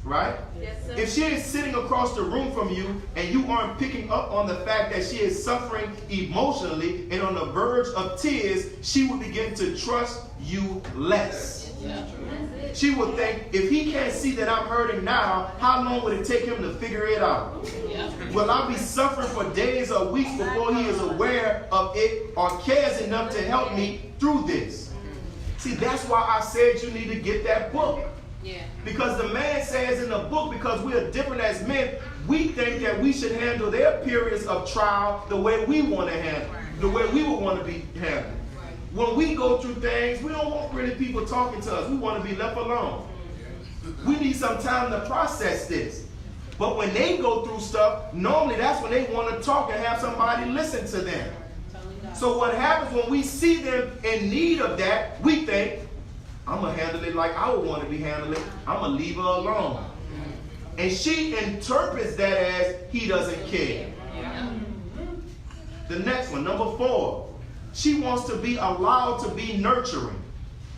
Right? Yes, sir. If she is sitting across the room from you and you aren't picking up on the fact that she is suffering emotionally and on the verge of tears, she will begin to trust you less. She will think, if he can't see that I'm hurting now, how long would it take him to figure it out? Will I be suffering for days or weeks before he is aware of it or cares enough to help me through this? See, that's why I said you need to get that book. Because the man says in the book, because we are different as men, we think that we should handle their periods of trial the way we want to handle, the way we would want to be handled. When we go through things, we don't want really people talking to us. We want to be left alone. We need some time to process this. But when they go through stuff, normally that's when they want to talk and have somebody listen to them. So what happens when we see them in need of that, we think, I'm going to handle it like I would want to be handled. I'm going to leave her alone. And she interprets that as he doesn't care. The next one, number 4. She wants to be allowed to be nurturing.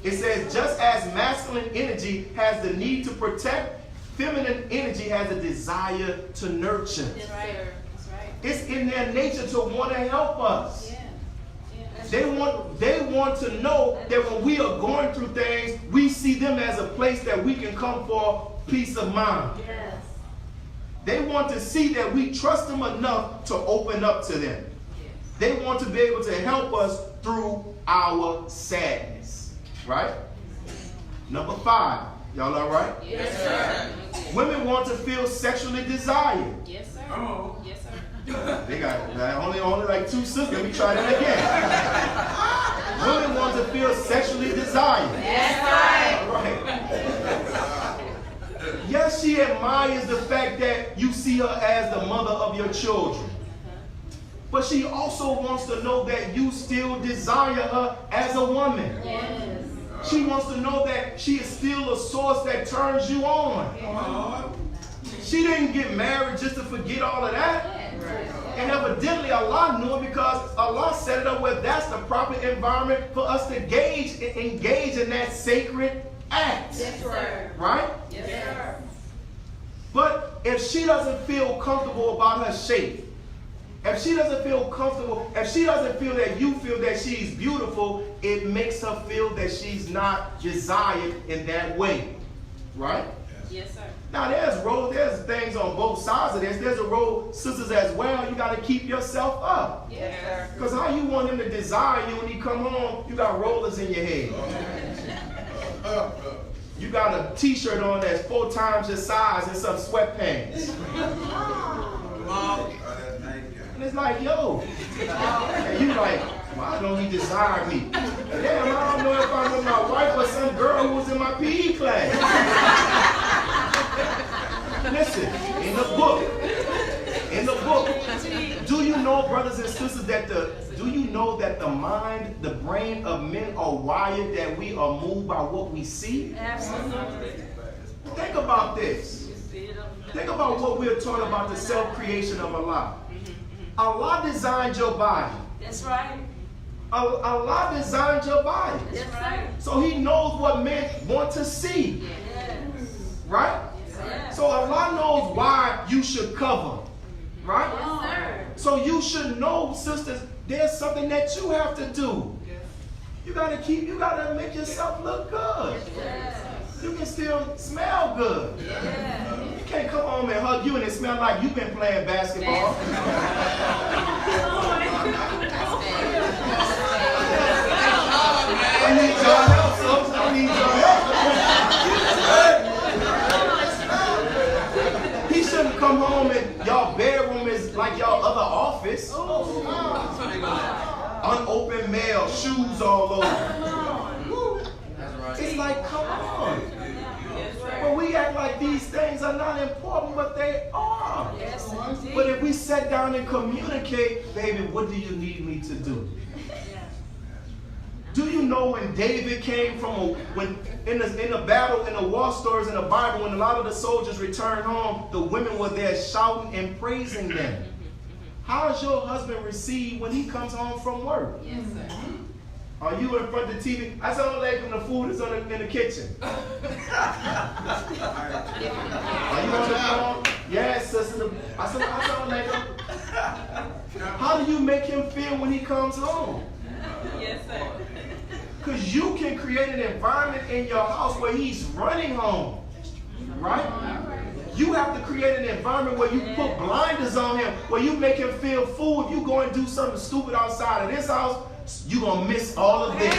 It says, just as masculine energy has the need to protect, feminine energy has a desire to nurture. That's right. That's right. It's in their nature to want to help us. They want to know that when we are going through things, we see them as a place that we can come for peace of mind. Yes. They want to see that we trust them enough to open up to them. They want to be able to help us through our sadness. Right? Number 5. Y'all all right? Yes, sir. Women want to feel sexually desired. Yes, sir. Oh. Yes, sir. They got only like 2 sisters. Let me try that again. Women want to feel sexually desired. Yes, sir. All right. Yes, she admires the fact that you see her as the mother of your children. But she also wants to know that you still desire her as a woman. Yes. She wants to know that she is still a source that turns you on. She didn't get married just to forget all of that. And evidently Allah knew it because Allah set it up where that's the proper environment for us to engage in that sacred act. Yes, sir. Right? Yes, sir. But if she doesn't feel comfortable about her shape, if she doesn't feel comfortable, if she doesn't feel that you feel that she's beautiful, it makes her feel that she's not desired in that way. Right? Yes, sir. Now there's things on both sides of this. There's a role, sisters, as well. You got to keep yourself up. Yes, sir. Because how you want him to desire you when he come home, you got rollers in your head. You got a t-shirt on that's 4 times your size and some sweatpants. And it's like, yo. And you like, why don't he desire me? Damn, I don't know if I'm with my wife or some girl who was in my PE class. Listen, in the book, do you know, brothers and sisters, that the mind, the brain of men are wired that we are moved by what we see? Absolutely. Think about this. Think about what we're talking about, the self-creation of Allah. Allah designed your body. That's right. Allah designed your body. That's right. So he knows what men want to see. Yes. Right? Yes. So Allah knows why you should cover. Right? Yes, sir. So you should know, sisters, there's something that you have to do. You gotta make yourself look good. Yes. You can still smell good. Yes. You can't come home and hug you and it smell like you've been playing basketball. I need your help, folks. I need your help. He shouldn't come home and y'all bedroom is like y'all other office. Unopened mail, shoes all over. It's like, come on. But we act like these things are not important, but they are. Yes, But if we sit down and communicate, baby, what do you need me to do? Do you know when David came from when in the battle, in the war stories in the Bible, when a lot of the soldiers returned home, the women were there shouting and praising them. How is your husband received when he comes home from work? Yes, sir. Are you in front of the TV? I saw like when the food is in the kitchen. Are you on the phone? Yes, sister. I saw like how do you make him feel when he comes home? Yes, sir. Because you can create an environment in your house where he's running home. Right? You have to create an environment where you put blinders on him, where you make him feel full. If you go and do something stupid outside of this house, you're going to miss all of this.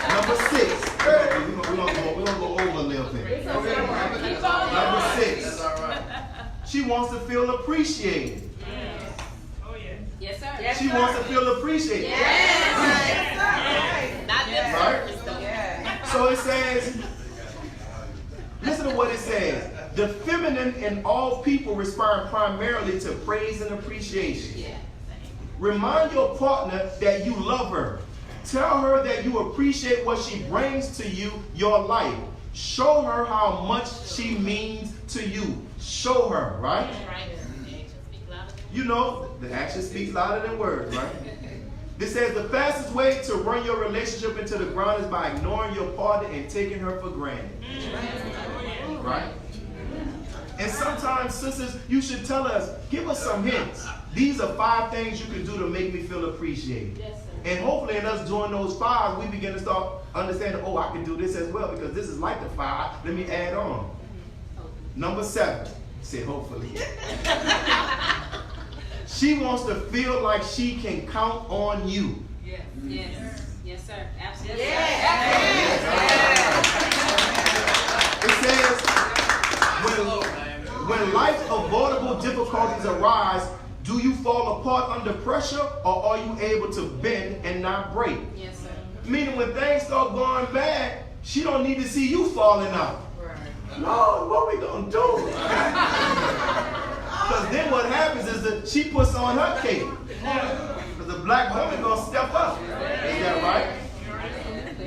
Number 6. We're going to go over a little bit. Number 6. She wants to feel appreciated. Yes, sir. She wants to feel appreciated. Not lip service, though. So it says, listen to what it says. The feminine in all people respond primarily to praise and appreciation. Yeah. Remind your partner that you love her. Tell her that you appreciate what she brings to you, your life. Show her how much she means to you. Show her, right? Right. You know, the action speaks louder than words, right? This says the fastest way to run your relationship into the ground is by ignoring your partner and taking her for granted. Right? And sometimes, sisters, you should tell us, give us some hints. These are 5 things you can do to make me feel appreciated. Yes, sir. And hopefully in us doing those 5, we begin to start understanding, oh, I can do this as well because this is like the 5. Let me add on. Number 7. Say hopefully. She wants to feel like she can count on you. Yes. Yes, sir. Absolutely. It says, when life's avoidable difficulties arise, do you fall apart under pressure or are you able to bend and not break? Yes, sir. Meaning when things start going bad, she don't need to see you falling out. Lord, what we gonna do? Because then what happens is that she puts on her cape. Because the black woman gonna step up. Is that right?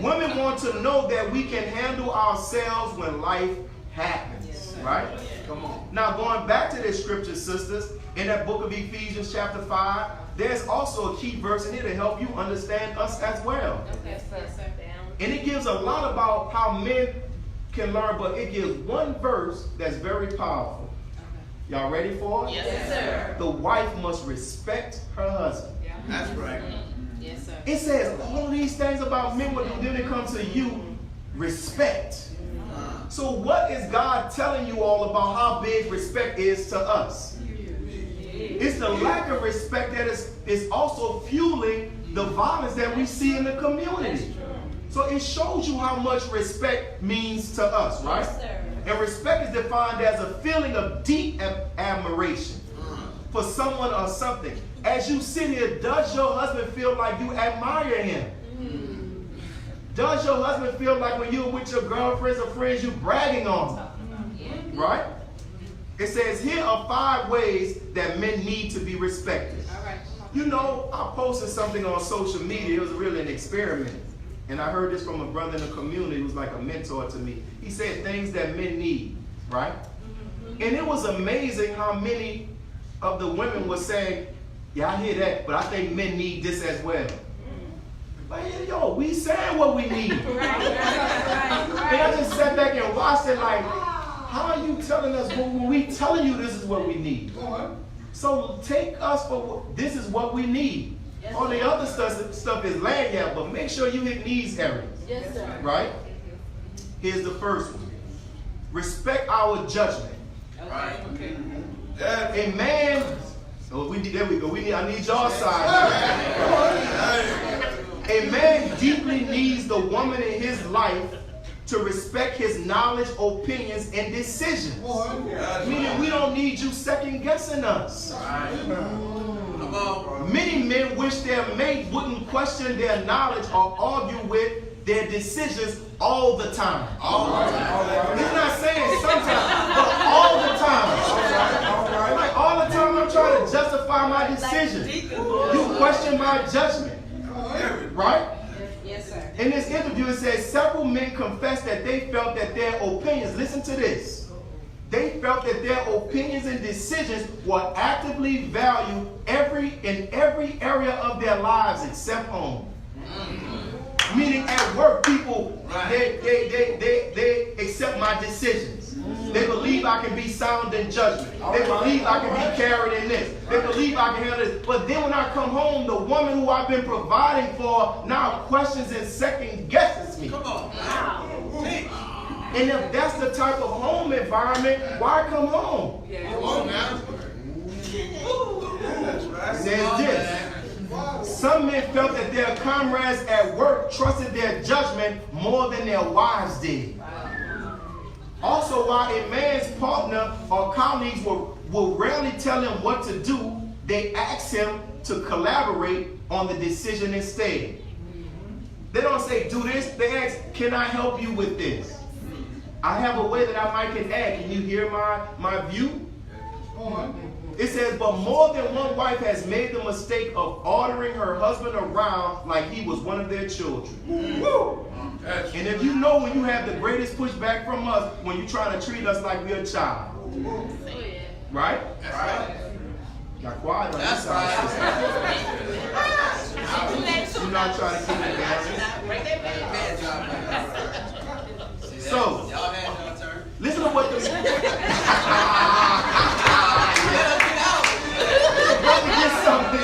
Women want to know that we can handle ourselves when life happens. Right? Come on. Now going back to this scripture, sisters, in that book of Ephesians chapter 5, there's also a key verse in here to help you understand us as well. Okay, yes, sir. And it gives a lot about how men can learn, but it gives one verse that's very powerful. Y'all ready for it? Yes, sir. The wife must respect her husband. That's right. Yes, sir. It says all these things about men, but then it comes to you, respect. So what is God telling you all about how big respect is to us? It's the lack of respect that is also fueling the violence that we see in the community. So it shows you how much respect means to us, right? Yes, sir. And respect is defined as a feeling of deep admiration for someone or something. As you sit here, does your husband feel like you admire him? Does your husband feel like when you're with your girlfriends or friends, you bragging on them? Right? It says here are 5 ways that men need to be respected. All right. You know, I posted something on social media. It was really an experiment. And I heard this from a brother in the community who's like a mentor to me. He said things that men need, right? And it was amazing how many of the women were saying, yeah, I hear that, but I think men need this as well. Like, yo, we saying what we need. And I just sat back and watched it like, how are you telling us what we telling you this is what we need? So take us for what, this is what we need. All the other stuff is lanyard, but make sure you hit these areas. Yes, sir. Right? Here's the first one. Respect our judgment. Right. Okay. A man, oh, there we go. I need y'all side. A man deeply needs the woman in his life to respect his knowledge, opinions, and decisions. Meaning we don't need you second guessing us. Many men wish their mate wouldn't question their knowledge or argue with their decisions all the time. He's not saying sometimes, but all the time. Like all the time I'm trying to justify my decision. You question my judgment. Right? Yes, sir. In this interview, it says several men confessed that they felt that their opinions, listen to this, they felt that their opinions and decisions were actively valued in every area of their lives except home. Meaning at work, people, they accept my decisions. They believe I can be sound in judgment. They believe I can be carried in this. They believe I can handle this. But then when I come home, the woman who I've been providing for now questions and second guesses me. Come on. And if that's the type of home environment, why come home? Come on now. It says this. Some men felt that their comrades at work trusted their judgment more than their wives did. Also, while a man's partner or colleagues will rarely tell him what to do, they ask him to collaborate on the decision instead. They don't say, do this. They ask, can I help you with this? I have a way that I might can add. Can you hear my view? It says, but more than one wife has made the mistake of ordering her husband around like he was one of their children. Woo! And if you know when you have the greatest pushback from us, when you're trying to treat us like we're a child. Right? That's right. Got quiet on this That's side. right. You're not trying to keep it down. So, Y'all had your turn. listen to what the brother gets something.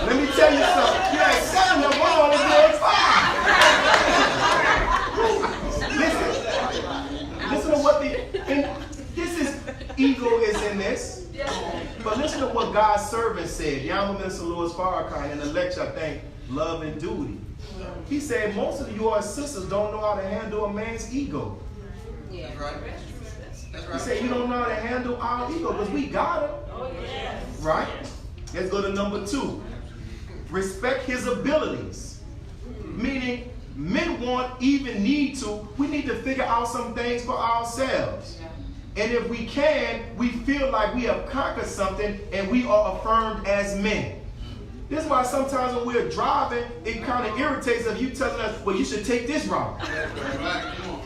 Let me tell you something. You ain't selling no one on this little Listen to what this is, ego is in this. But listen to what God's servant said. Yahweh Minister Louis Farrakhan in the lecture, I think, Love and Duty. He said most of you sisters don't know how to handle a man's ego. Yeah. That's right. That's He right. said you don't know how to handle our ego because we got it. Right? Let's go to number 2. respect his abilities. Meaning, men we need to figure out some things for ourselves. And if we can, we feel like we have conquered something and we are affirmed as men. This is why sometimes when we're driving, it kind of irritates us. You telling us, well, you should take this route.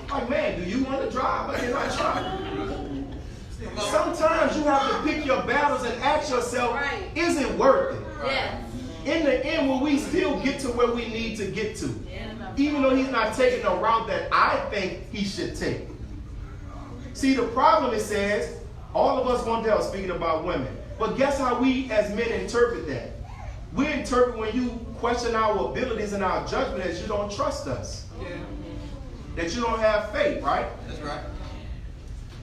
Like, man, do you want to drive? I cannot drive. Sometimes you have to pick your battles and ask yourself, is it worth it? Yes. In the end, will we still get to where we need to get to? Even though he's not taking the route that I think he should take. See, the problem, it says, all of us want to help, speaking about women. But guess how we as men interpret that? We interpret when you question our abilities and our judgment as you don't trust us. Yeah. That you don't have faith, right? That's right.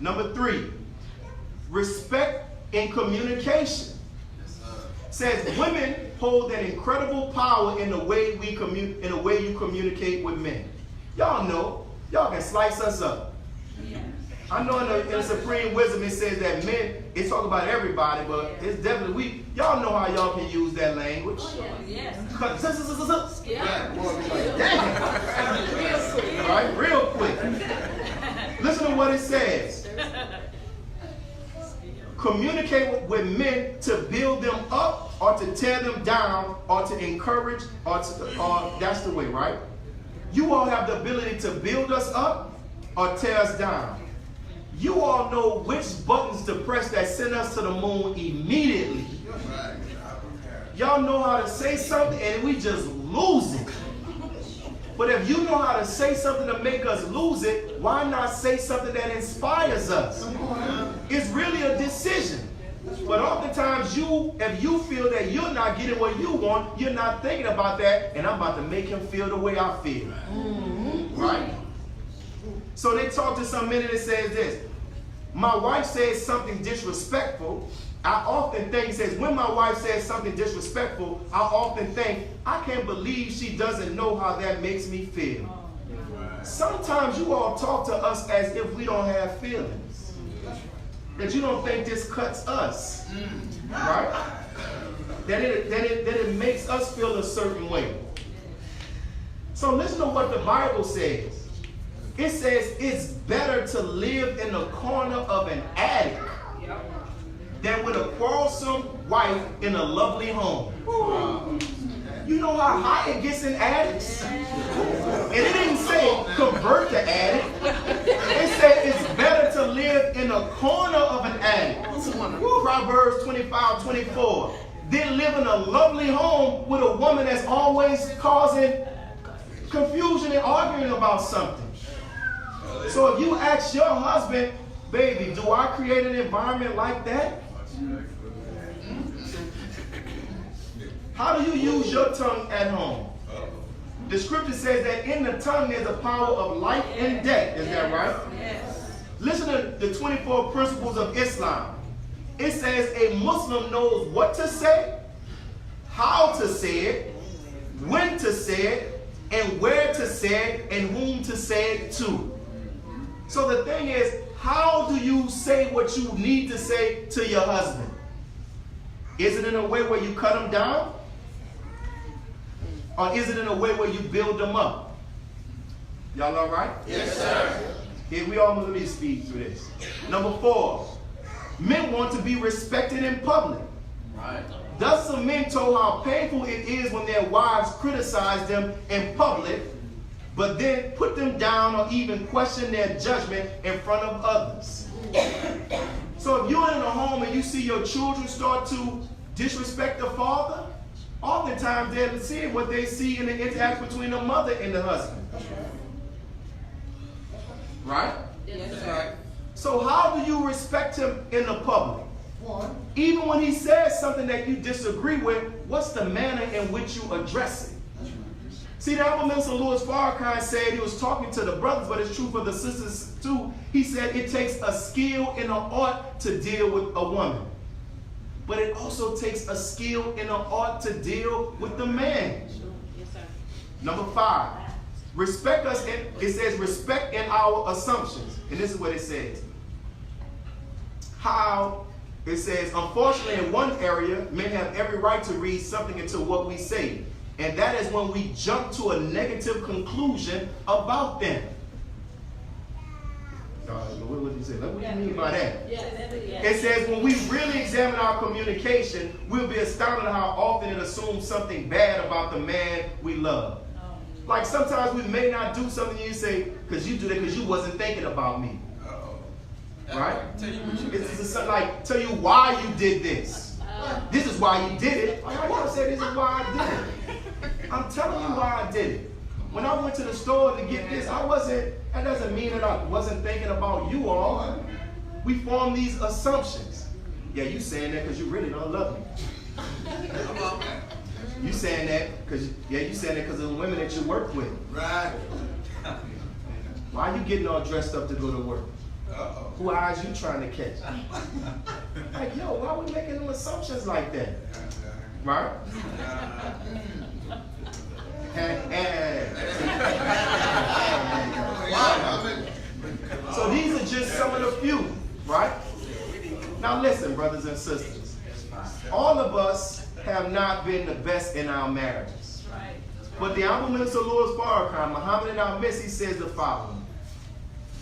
Number 3, respect in communication. Says women hold an incredible power in the way you communicate with men. Y'all know, y'all can slice us up. I know in the Supreme Wisdom it says that men, it's talking about everybody, but it's definitely y'all know how y'all can use that language. Yes. All right, real quick. Listen to what it says. Communicate with men to build them up or to tear them down or to encourage or that's the way, right? You all have the ability to build us up or tear us down. You all know which buttons to press that send us to the moon immediately. Y'all know how to say something and we just lose it. But if you know how to say something to make us lose it, why not say something that inspires us? It's really a decision. But oftentimes if you feel that you're not getting what you want, you're not thinking about that, and I'm about to make him feel the way I feel. Right? So they talk to some men and it says this. My wife says something disrespectful. I often think, it says, when my wife says something disrespectful, I often think, I can't believe she doesn't know how that makes me feel. Sometimes you all talk to us as if we don't have feelings. That you don't think this cuts us. Right? That it makes us feel a certain way. So listen to what the Bible says. It says it's better to live in the corner of an attic than with a quarrelsome wife in a lovely home. You know how high it gets in attics? And it didn't say convert the attic. It said it's better to live in a corner of an attic. Proverbs 25:24. Than live in a lovely home with a woman that's always causing confusion and arguing about something. So if you ask your husband, baby, do I create an environment like that? How do you use your tongue at home? The scripture says that in the tongue there's a power of life and death. Is that right? Yes. Listen to the 24 principles of Islam. It says a Muslim knows what to say, how to say it, when to say it, and where to say it, and whom to say it to. So the thing is, how do you say what you need to say to your husband? Is it in a way where you cut him down? Or is it in a way where you build them up? Y'all all right? Yes, sir. Here we all, let me speed through this. Number 4, men want to be respected in public. Right. Thus some men told how painful it is when their wives criticize them in public, but then put them down or even question their judgment in front of others. So if you're in a home and you see your children start to disrespect the father, oftentimes they're seeing what they see in the interaction between the mother and the husband. Right? Yes, That's sir. right. So how do you respect him in the public? Even when he says something that you disagree with, what's the manner in which you address it? See, the Honorable Minister Louis Farrakhan said, he was talking to the brothers, but it's true for the sisters too. He said it takes a skill and an art to deal with a woman. But it also takes a skill and an art to deal with the man. Yes, sir. Number 5, respect us. It says respect in our assumptions. And this is what it says. How It says, unfortunately, in one area, men have every right to read something into what we say. And that is when we jump to a negative conclusion about them. What did you say? What do you mean by that? It says, when we really examine our communication, we'll be astounded how often it assumes something bad about the man we love. Like sometimes we may not do something and you say, because you do that because you wasn't thinking about me. Right? Tell you what you It's like, tell you why you did this. This is why you did it. Like I want to say, this is why I did it. I'm telling you why I did it. When I went to the store to get this, that doesn't mean that I wasn't thinking about you all. We form these assumptions. Yeah, you saying that because you really don't love me. You saying that because of the women that you work with. Right. Why you getting all dressed up to go to work? Uh-oh. Who eyes you trying to catch? Like, yo, why are we making them assumptions like that? Right? So these are just some of the few, right? Now listen, brothers and sisters. All of us have not been the best in our marriages. But the Honorable Minister Louis Farrakhan, Muhammad in our midst, he says the following.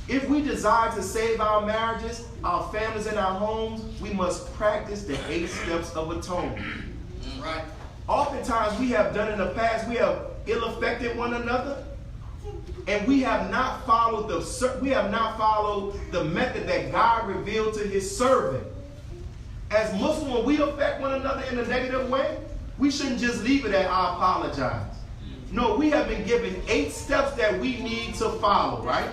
If we desire to save our marriages, our families, and our homes, we must practice the 8 steps of atonement. Right. Oftentimes we have done in the past, we have ill-affected one another, and we have not followed the method that God revealed to his servant. As Muslims, when we affect one another in a negative way, we shouldn't just leave it at I apologize. No, we have been given 8 steps that we need to follow, right?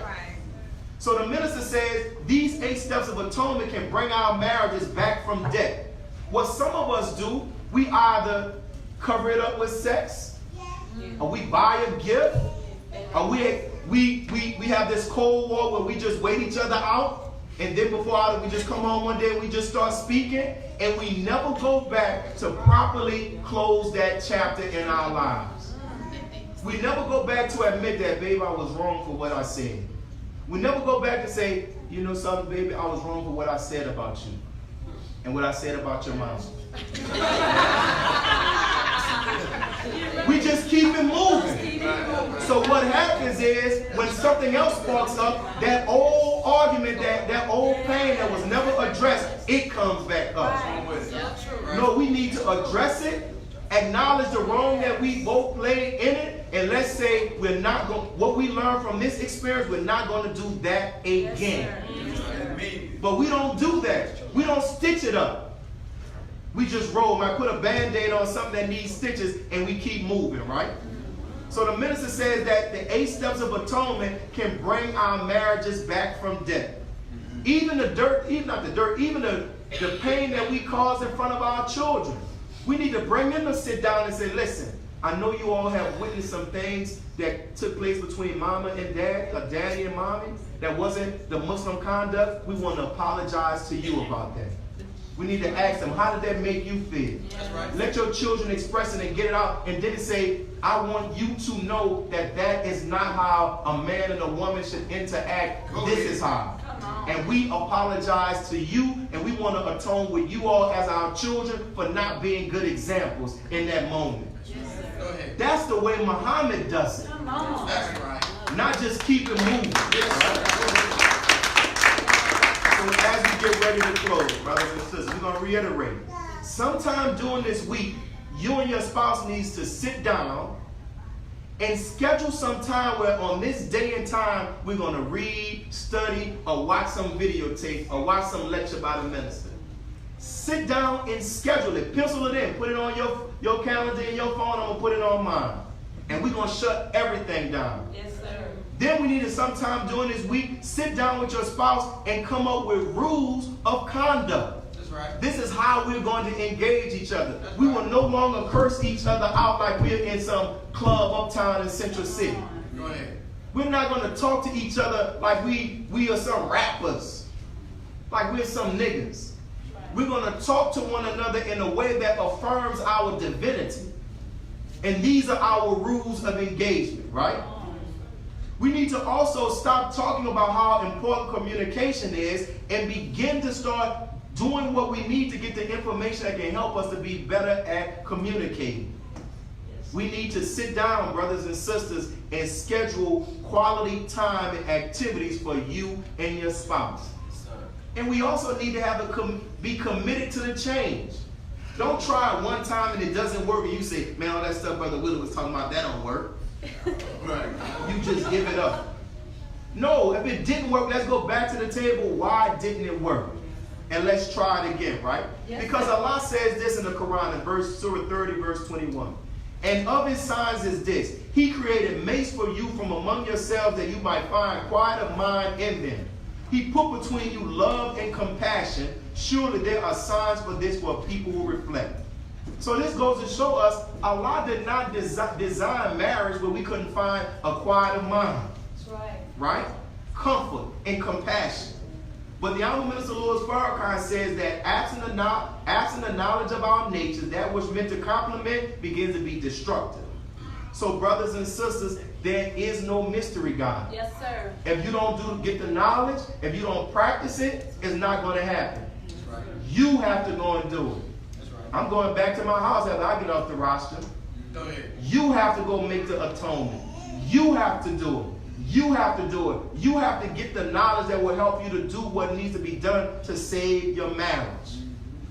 So the minister says these 8 steps of atonement can bring our marriages back from death. What some of us do, we either cover it up with sex, or we buy a gift, or we have this cold war where we just wait each other out, and then we just come home one day and we just start speaking, and we never go back to properly close that chapter in our lives. We never go back to admit that, babe, I was wrong for what I said. We never go back to say, you know something, baby, I was wrong for what I said about you and what I said about your mom. We just keep it moving. So what happens is, when something else sparks up, that old argument, that old pain that was never addressed, it comes back up. No, we need to address it, acknowledge the wrong that we both played in it, and let's say what we learned from this experience, we're not going to do that again. But we don't do that. We don't stitch it up. We just roll. I put a Band-Aid on something that needs stitches, and we keep moving, right? So the minister says that the 8 steps of atonement can bring our marriages back from death. Even the pain that we cause in front of our children. We need to bring them to sit down and say, listen, I know you all have witnessed some things that took place between mama and dad, or daddy and mommy, that wasn't the Muslim conduct. We want to apologize to you about that. We need to ask them, how did that make you feel? That's right. Let your children express it and get it out. And then say, I want you to know that that is not how a man and a woman should interact. This is how. And we apologize to you, and we want to atone with you all as our children for not being good examples in that moment. Go ahead. That's the way Muhammad does it. That's right. Not just keep it moving. So as we get ready to close, brothers and sisters, we're going to reiterate. Sometime during this week, you and your spouse needs to sit down and schedule some time where on this day and time, we're going to read, study, or watch some videotape, or watch some lecture by the minister. Sit down and schedule it. Pencil it in. Put it on your calendar and your phone. I'm going to put it on mine. And we're going to shut everything down. Yes, sir. Then we need to sometime during this week, sit down with your spouse and come up with rules of conduct. That's right. This is how we're going to engage each other. We will no longer curse each other out like we're in some club uptown in Central City. Go ahead. We're not going to talk to each other like we are some rappers, like we're some niggas. We're going to talk to one another in a way that affirms our divinity. And these are our rules of engagement, right? We need to also stop talking about how important communication is and begin to start doing what we need to get the information that can help us to be better at communicating. We need to sit down, brothers and sisters, and schedule quality time and activities for you and your spouse. And we also need to have be committed to the change. Don't try it one time and it doesn't work and you say, man, all that stuff Brother Willie was talking about, that don't work. Right. You just give it up. No, if it didn't work, let's go back to the table. Why didn't it work? And let's try it again, right? Yes, Because sir. Allah says this in the Quran in Surah 30, verse 21. And of his signs is this: he created mates for you from among yourselves that you might find quiet of mind in them. He put between you love and compassion. Surely there are signs for this for people who reflect. So this goes to show us Allah did not design marriage where we couldn't find a quiet of mind. That's right. Right? Comfort and compassion. But the Honorable Minister Louis Farrakhan says that absent the knowledge of our natures, that which meant to complement begins to be destructive. So brothers and sisters, there is no mystery God. Yes, sir. If you don't get the knowledge, if you don't practice it, it's not going to happen. That's right. You have to go and do it. That's right. I'm going back to my house after I get off the roster. Go ahead. You have to go make the atonement. You have to do it. You have to do it. You have to get the knowledge that will help you to do what needs to be done to save your marriage.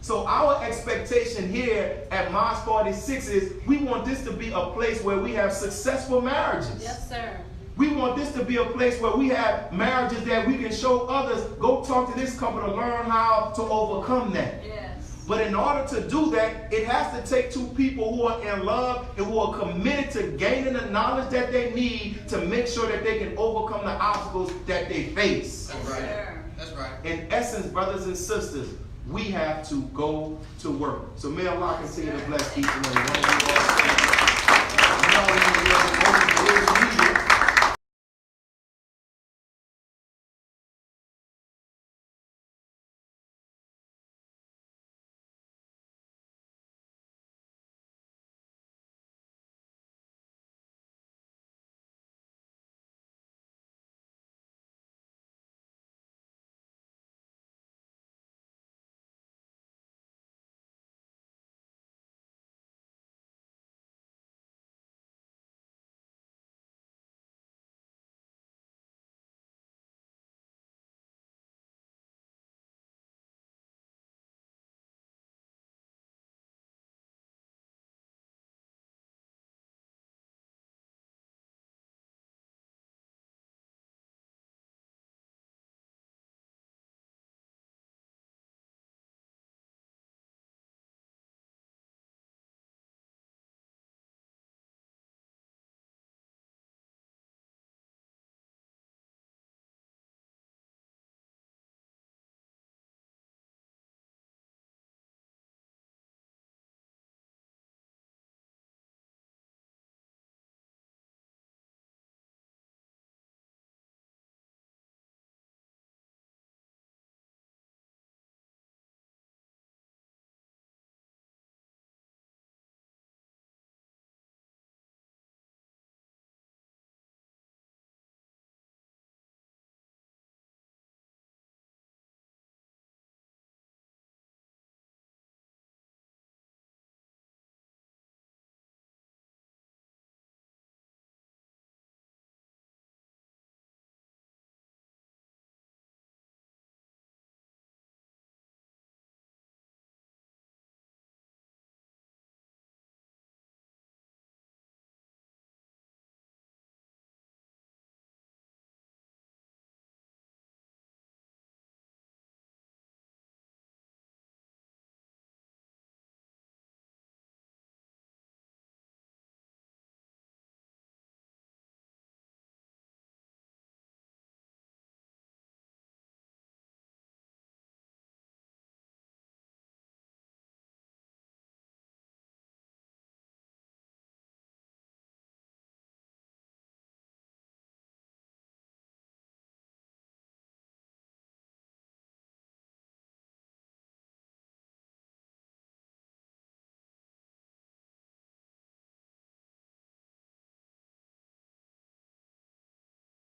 So our expectation here at Mosque 46 is we want this to be a place where we have successful marriages. Yes, sir. We want this to be a place where we have marriages that we can show others, go talk to this couple to learn how to overcome that. Yes. But in order to do that, it has to take two people who are in love and who are committed to gaining the knowledge that they need to make sure that they can overcome the obstacles that they face. That's right. That's right. In essence, brothers and sisters, we have to go to work. So may Allah continue to bless each and every one of you all.